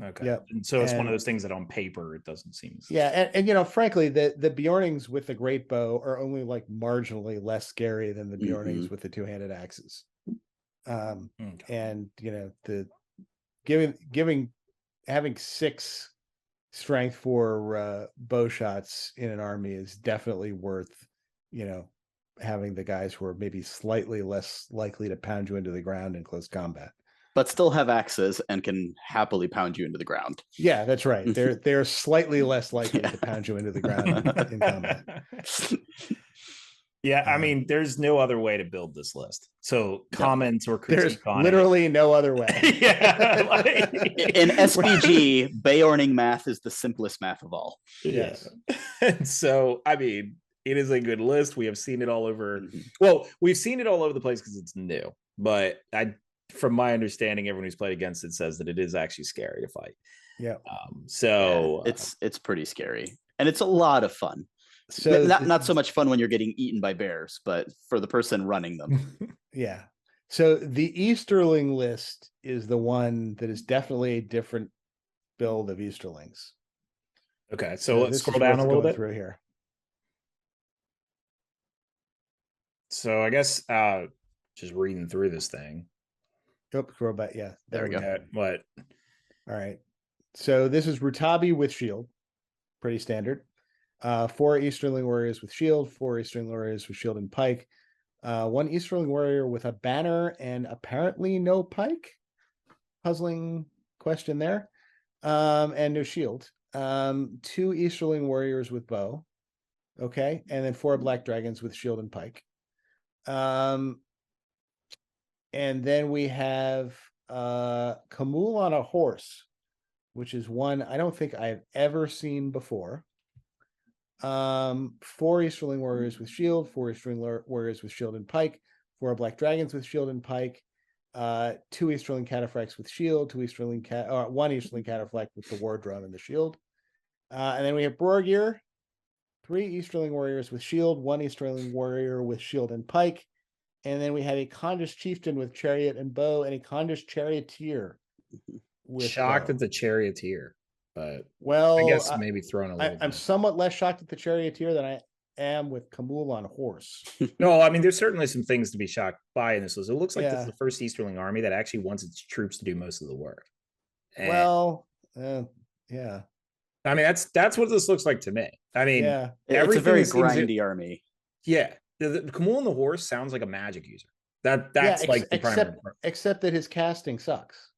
Okay. Yep. And so it's one of those things that on paper it doesn't seem. Yeah, and frankly, the Beornings with the great bow are only like marginally less scary than the Beornings with the 2-handed axes. And the having 6 strength for bow shots in an army is definitely worth having the guys who are maybe slightly less likely to pound you into the ground in close combat, but still have axes and can happily pound you into the ground. Yeah, that's right. They're slightly less likely to pound you into the ground in combat. Yeah, I mean, there's no other way to build this list. So comments or critique there's on literally no other way. Yeah. In SBG, Beorning math is the simplest math of all. Yes. And so, I mean, it is a good list. We have seen it all over. Well, we've seen it all over the place because it's new. But from my understanding, everyone who's played against it says that it is actually scary to fight. Yeah. It's pretty scary, and it's a lot of fun. So not so much fun when you're getting eaten by bears, but for the person running them. Yeah. So the Easterling list is the one that is definitely a different build of Easterlings. Okay, so let's scroll down a little bit through here. So I guess just reading through this thing. Oh, scroll back. Yeah, there we go. What? All right. So this is Rutabi with shield. Pretty standard. 4 Easterling warriors with shield, 4 Easterling warriors with shield and pike, One Easterling warrior with a banner and apparently no pike. Puzzling question there. And no shield. 2 Easterling warriors with bow. Okay, and then 4 black dragons with shield and pike. And then we have Camul on a horse, which is one I don't think I've ever seen before. 4 Easterling warriors with shield, 4 Easterling warriors with shield and pike, 4 black dragons with shield and pike, 2 Easterling cataphracts with shield, 1 Easterling cataphlact with the war drum and the shield. And then we have Borgir, 3 Easterling warriors with shield, 1 Easterling warrior with shield and pike. And then we have a Kondish chieftain with chariot and bow, and a Kondish charioteer with Shocked bow. at the charioteer, but Well, I guess maybe thrown a little I'm bit. somewhat less shocked at the charioteer than I am with Camul on horse. No, I mean, there's certainly some things to be shocked by in this list. It looks like this is Yeah. the first Easterling army that actually wants its troops to do most of the work. And, Well, yeah, I mean, that's what this looks like to me. I mean, yeah. It's a everything very seems- grindy army. yeah, the Camul on the horse sounds like a magic user. That's like the primary. Except that his casting sucks,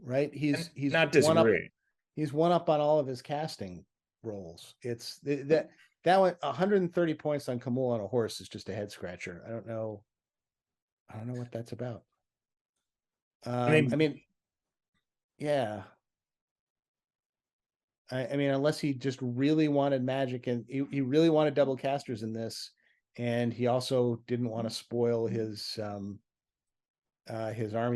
right? He's not one up. disagree. He's one up on all of his casting rolls. It's that went 130 points on Camul on a horse is just a head scratcher. I don't know what that's about. I mean, yeah. I mean, unless he just really wanted magic and he really wanted double casters in this, and he also didn't want to spoil his army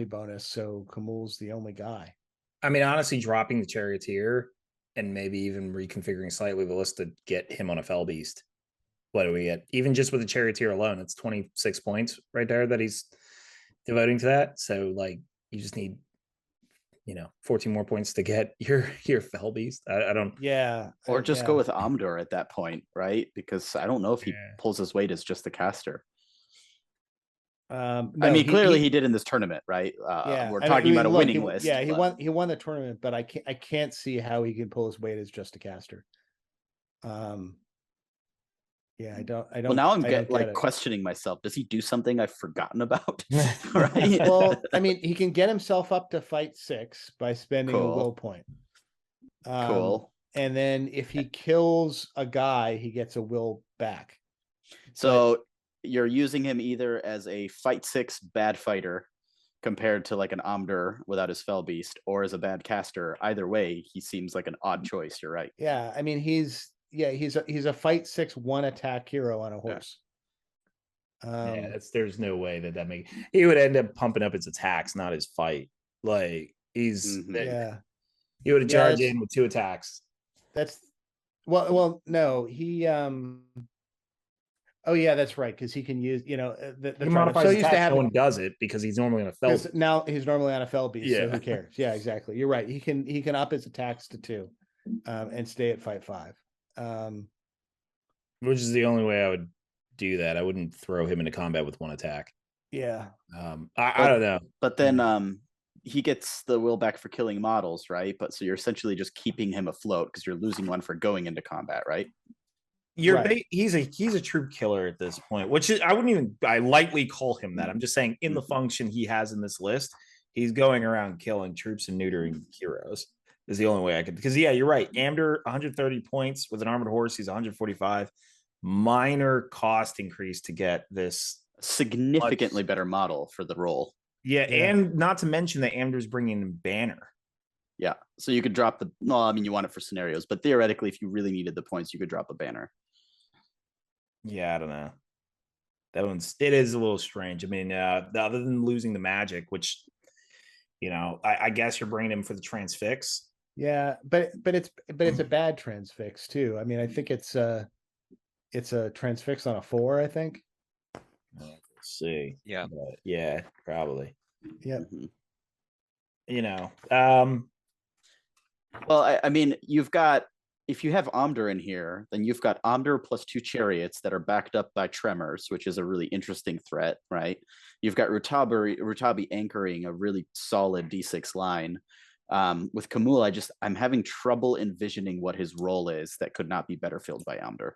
bonus, so Camul's the only guy. I mean, honestly, dropping the charioteer and maybe even reconfiguring slightly the list to get him on a fell beast. What do we get? Even just with the charioteer alone, it's 26 points right there that he's devoting to that. So like, you just need, 14 more points to get your fell beast. I don't. Yeah. Or just go with Amdur at that point, right? Because I don't know if he pulls his weight as just the caster. No, I mean, clearly he did in this tournament, right? Yeah, we're talking about a look, winning list. Yeah, but... he won the tournament, but I can't see how he can pull his weight as just a caster. Yeah, I don't. Well, now I'm questioning myself. Does he do something I've forgotten about? Right. Well, I mean, he can get himself up to fight 6 by spending a will point. Cool. And then if he kills a guy, he gets a will back. So you're using him either as a fight 6 bad fighter compared to like an Amdur without his fell beast, or as a bad caster. Either way, he seems like an odd choice. You're right. Yeah, I mean, he's a fight 6 1 attack hero on a horse. Yeah, there's no way that he would end up pumping up his attacks, not his fight. Like he would have charged in with 2 attacks. That's well, no, he oh yeah, that's right, because he can use he modifies his attack. No one does it because he's normally on a fell. Now he's normally on a fell beast. Yeah. So who cares? Yeah, exactly. You're right. He can up his attacks to 2, and stay at fight 5. Which is the only way I would do that. I wouldn't throw him into combat with 1 attack. Yeah. I don't know. But then he gets the will back for killing models, right? But so you're essentially just keeping him afloat because you're losing 1 for going into combat, right? He's a troop killer at this point, which is, I lightly call him that. I'm just saying in the function he has in this list, he's going around killing troops and neutering heroes. Is the only way I could, because you're right. Amdur 130 points with an armored horse. He's 145. Minor cost increase to get this significantly better model for the role. Yeah, and not to mention that Amdur's bringing in banner. Yeah, so you could drop the. Well, I mean, you want it for scenarios, but theoretically, if you really needed the points, you could drop a banner. Yeah, I don't know. It is a little strange. I mean, other than losing the magic, which I guess you're bringing him for the transfix. Yeah, but it's a bad transfix too. I mean, I think it's a transfix on a 4. I think. Let's see. Yeah. But yeah, probably. Yeah. Well, I mean, if you have Amdur in here, then you've got Amdur plus 2 chariots that are backed up by tremors, which is a really interesting threat, right? You've got Rutabi anchoring a really solid D6 line. With Camul, I'm having trouble envisioning what his role is that could not be better filled by Amdur.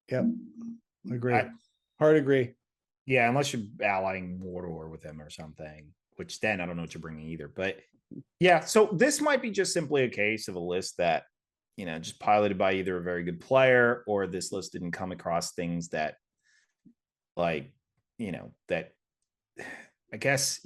Yep. Agree. Hard agree. Yeah, unless you're allying Mordor with him or something, which then I don't know what you're bringing either. But yeah, so this might be just simply a case of a list that, just piloted by either a very good player or this list didn't come across things that, like, that I guess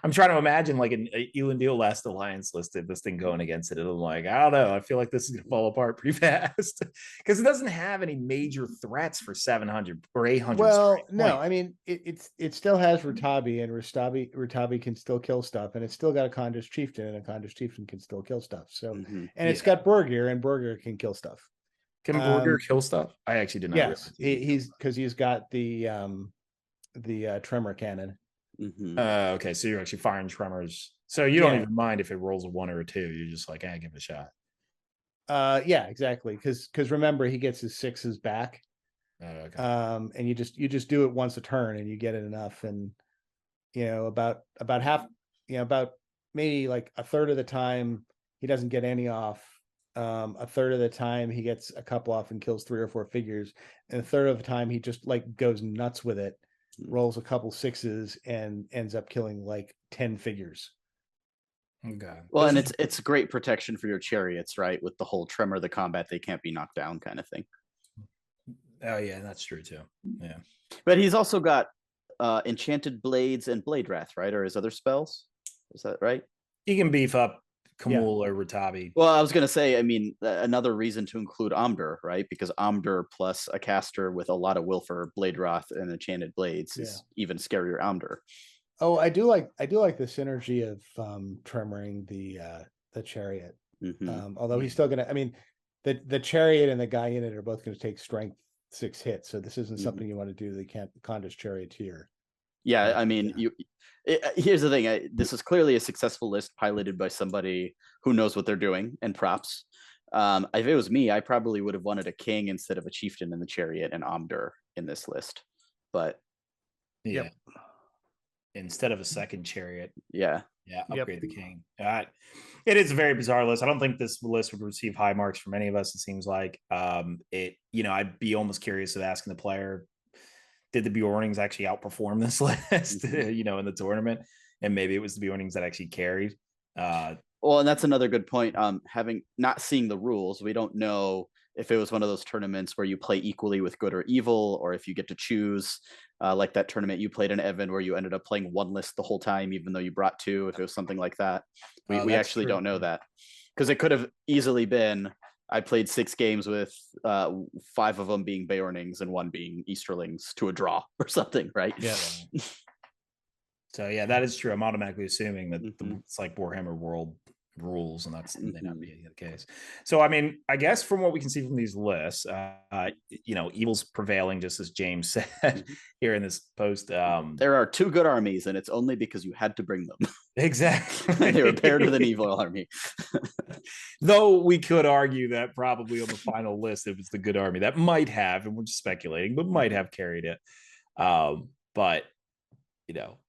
I'm trying to imagine like an Elendil Last Alliance listed this thing going against it. And I'm like, I don't know. I feel like this is going to fall apart pretty fast because it doesn't have any major threats for 700 or 800. Well, no, I mean it still has Ratabi, and Ratabi can still kill stuff, and it's still got a Condish Chieftain, and a Condish Chieftain can still kill stuff. So, and it's got Borgir, and Borgir can kill stuff. Can Borgir kill stuff? I actually did not. Yes, he's got the tremor cannon. Okay, so you're actually firing tremors. So you don't even mind if it rolls a 1 or a 2. You're just like, give it a shot. Yeah, exactly. Because remember, he gets his 6s back. Okay. And you just do it once a turn, and you get it enough, and about half, about maybe like a third of the time he doesn't get any off. A third of the time he gets a couple off and kills 3 or 4 figures, and a third of the time he just like goes nuts with it. Rolls a couple 6s and ends up killing like 10 figures. Okay. Well, and it's great protection for your chariots, right? With the whole tremor of the combat, they can't be knocked down kind of thing. Oh yeah, that's true too. Yeah. But he's also got enchanted blades and blade wrath, right? Or his other spells. Is that right? He can beef up Kamul or Ratabi. Well, I was going to say, I mean, another reason to include Omdur, right? Because Omdur plus a caster with a lot of Wilfer, Blade Wrath, and enchanted blades is even scarier Omdur. Oh, I do like the synergy of tremoring the chariot. Although he's still gonna, I mean, the chariot and the guy in it are both going to take strength 6 hits, so this isn't something you want to do. They can't Condish charioteer. Yeah, I mean, here's the thing. This is clearly a successful list piloted by somebody who knows what they're doing, and props. If it was me, I probably would have wanted a king instead of a chieftain in the chariot and Omdur in this list. But instead of a second chariot. Yeah, upgrade the king. It is a very bizarre list. I don't think this list would receive high marks from any of us. It seems like I'd be almost curious of asking the player, did the Bjornings actually outperform this list, in the tournament? And maybe it was the Bjornings that actually carried. Well, and that's another good point. Not seeing the rules, we don't know if it was one of those tournaments where you play equally with good or evil, or if you get to choose, like that tournament you played in Evan, where you ended up playing one list the whole time, even though you brought 2, if it was something like that. We actually don't know that, because it could have easily been, I played 6 games with 5 of them being Beornings and 1 being Easterlings to a draw or something, right? Yeah. So yeah, that is true. I'm automatically assuming that it's like Warhammer World rules, and that's may not be the case. So I mean, I guess from what we can see from these lists, evil's prevailing, just as James said here in this post. There are 2 good armies, and it's only because you had to bring them. Exactly. They were paired with an evil army. Though we could argue that probably on the final list, it was the good army that might have, and we're just speculating, but might have carried it. But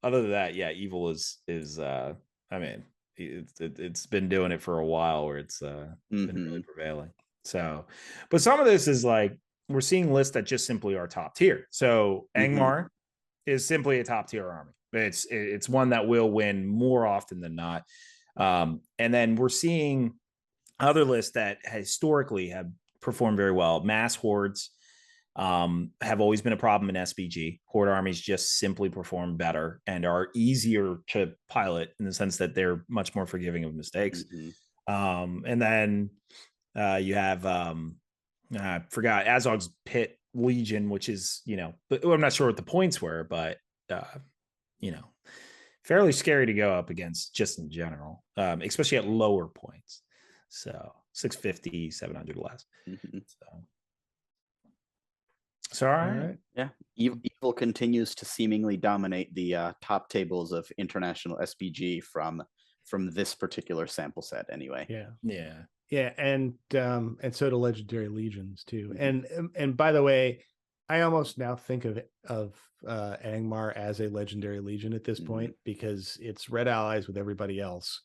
other than that, evil is I mean, it's been doing it for a while, where it's been really prevailing. So, but some of this is like, we're seeing lists that just simply are top tier. So Angmar is simply a top tier army. It's one that will win more often than not. And then we're seeing other lists that historically have performed very well. Mass hordes have always been a problem in SBG. Horde armies just simply perform better and are easier to pilot, in the sense that they're much more forgiving of mistakes. And then you have I forgot, Azog's Pit Legion, which is, I'm not sure what the points were, but fairly scary to go up against just in general, especially at lower points. So 650, 700 less. So all right. Yeah. Evil continues to seemingly dominate the top tables of international SBG from this particular sample set anyway. Yeah, and so do legendary legions too. And by the way, I almost now think of Angmar as a legendary legion at this point, because it's red allies with everybody else.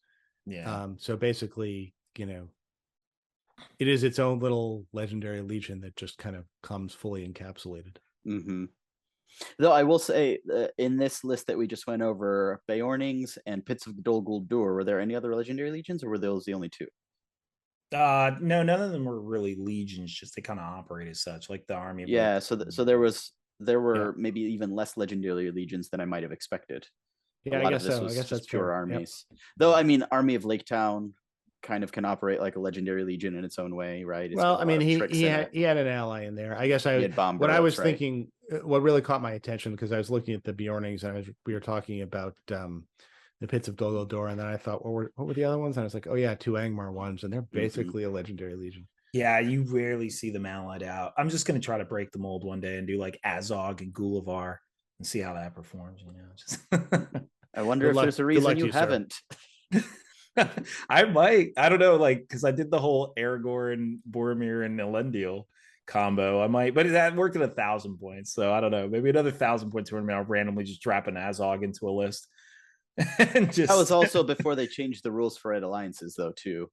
So basically, it is its own little legendary legion that just kind of comes fully encapsulated. Though I will say, in this list that we just went over, Beornings and Pits of Dol Guldur, were there any other legendary legions, or were those the only two? No, none of them were really legions. Just they kind of operate as such, like the army. Of Yeah, so there were Yeah. maybe even less legendary legions than I might have expected. Yeah, A I lot guess of this so. I was guess just that's pure fair. Yep. armies. Though I mean, Army of Lake Town kind of can operate like a legendary legion in its own way, right? It's Well, got a I lot mean, of he tricks he in had it. he had an ally in there. I guess He had bomb what I bullets, was right? thinking, what really caught my attention because I was looking at the Bjornings and we were talking about the Pits of Dol Guldur, and then I thought, what were the other ones? And I was like, oh yeah, two Angmar ones, and they're basically a legendary legion. Yeah, you rarely see them allied out. I'm just gonna try to break the mold one day and do like Azog and Gulavar and see how that performs. Just I wonder Good if luck- there's a good reason luck to you you, sir. haven't. I might. I don't know, like because I did the whole Aragorn, Boromir, and Elendil combo. I might, but that worked at 1,000 points. So I don't know. Maybe another 1,000 point tournament. I'll randomly just drop an Azog into a list. And just That was also before they changed the rules for Red Alliances, though, too.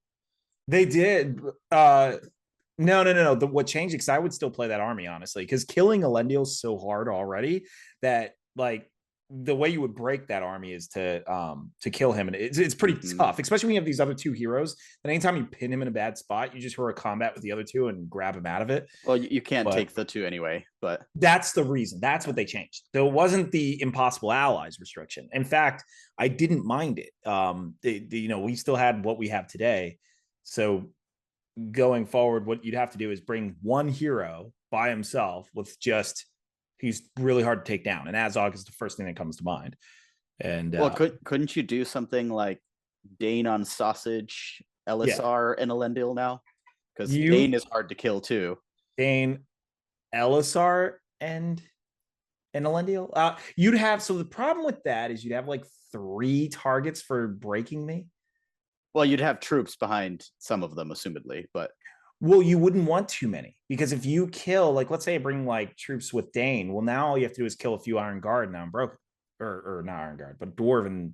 they did. No. What changed? Because I would still play that army honestly. Because killing Elendil is so hard already that like the way you would break that army is to kill him, and it's pretty tough, especially when you have these other two heroes. And anytime you pin him in a bad spot, you just hero combat with the other two and grab him out of it. Well, you can't But take the two anyway, but that's the reason. That's what they changed. There wasn't the impossible allies restriction. In fact, I didn't mind it. We still had what we have today. So going forward, what you'd have to do is bring one hero by himself with just he's really hard to take down, and Azog is the first thing that comes to mind. And well, couldn't you do something like Dane on Sausage, LSR, and Elendil now? Because Dane is hard to kill too. Dane, LSR, and Elendil. You'd have so the problem with that is you'd have like 3 targets for breaking me. Well, you'd have troops behind some of them, assumedly, but well, you wouldn't want too many because if you kill, like, let's say I bring like troops with Dane, well, now all you have to do is kill a few Iron Guard, and now I'm broken, or not Iron Guard, but Dwarven,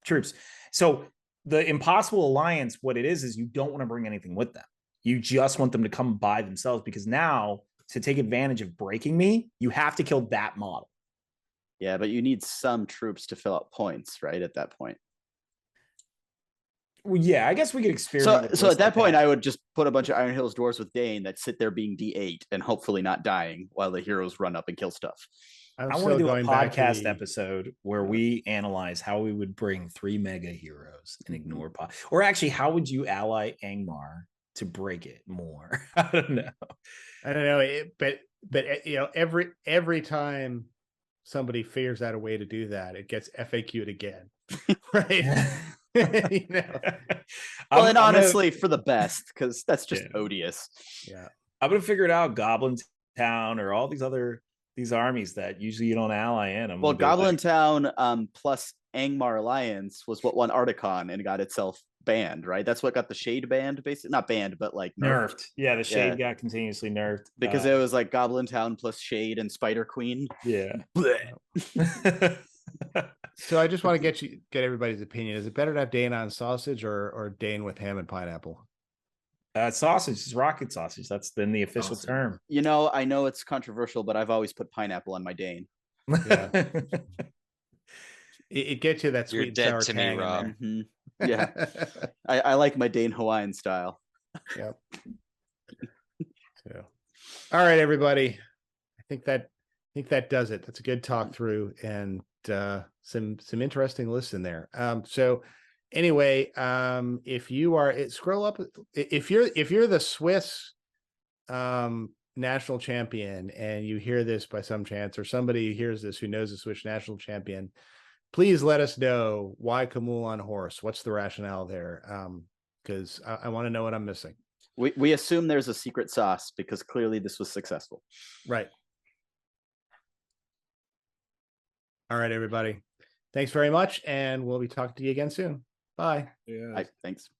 troops. So the impossible alliance, what it is you don't want to bring anything with them. You just want them to come by themselves because now to take advantage of breaking me, you have to kill that model. Yeah, but you need some troops to fill up points, right? At that point. Well, yeah, I guess we could experiment. So at that point, I would just put a bunch of Iron Hills dwarves with Dane that sit there being D8 and hopefully not dying while the heroes run up and kill stuff. I want to do a podcast episode where we analyze how we would bring 3 mega heroes and ignore or actually, how would you ally Angmar to break it more? I don't know. But every time somebody figures out a way to do that, it gets FAQ'd again, right? Well, and honestly, for the best, because that's just odious. Yeah, I'm gonna figure it out. Goblin Town or all these armies that usually you don't ally in. Well, Goblin Town plus Angmar Alliance was what won Ardacon and got itself banned, right? That's what got the Shade banned, basically. Not banned, but like nerfed. Yeah, the Shade got continuously nerfed because it was like Goblin Town plus Shade and Spider Queen. Yeah. So I just want to get everybody's opinion. Is it better to have Dane on sausage or Dane with ham and pineapple? Sausage is rocket sausage. That's been the official term. I know it's controversial, but I've always put pineapple on my Dane. Yeah. it gets you that sweet You're and sour dead to tang me, Rob. In there. Yeah, I like my Dane Hawaiian style. Yep. So, all right, everybody. I think that does it. That's a good talk through and some interesting lists in there. So anyway, if you are scroll up, if you're the Swiss national champion and you hear this by some chance, or somebody hears this who knows the Swiss national champion, please let us know why Camul on horse. What's the rationale there? Because I want to know what I'm missing. We assume there's a secret sauce because clearly this was successful. Right. All right, everybody. Thanks very much, and we'll be talking to you again soon. Bye. Yeah. Thanks.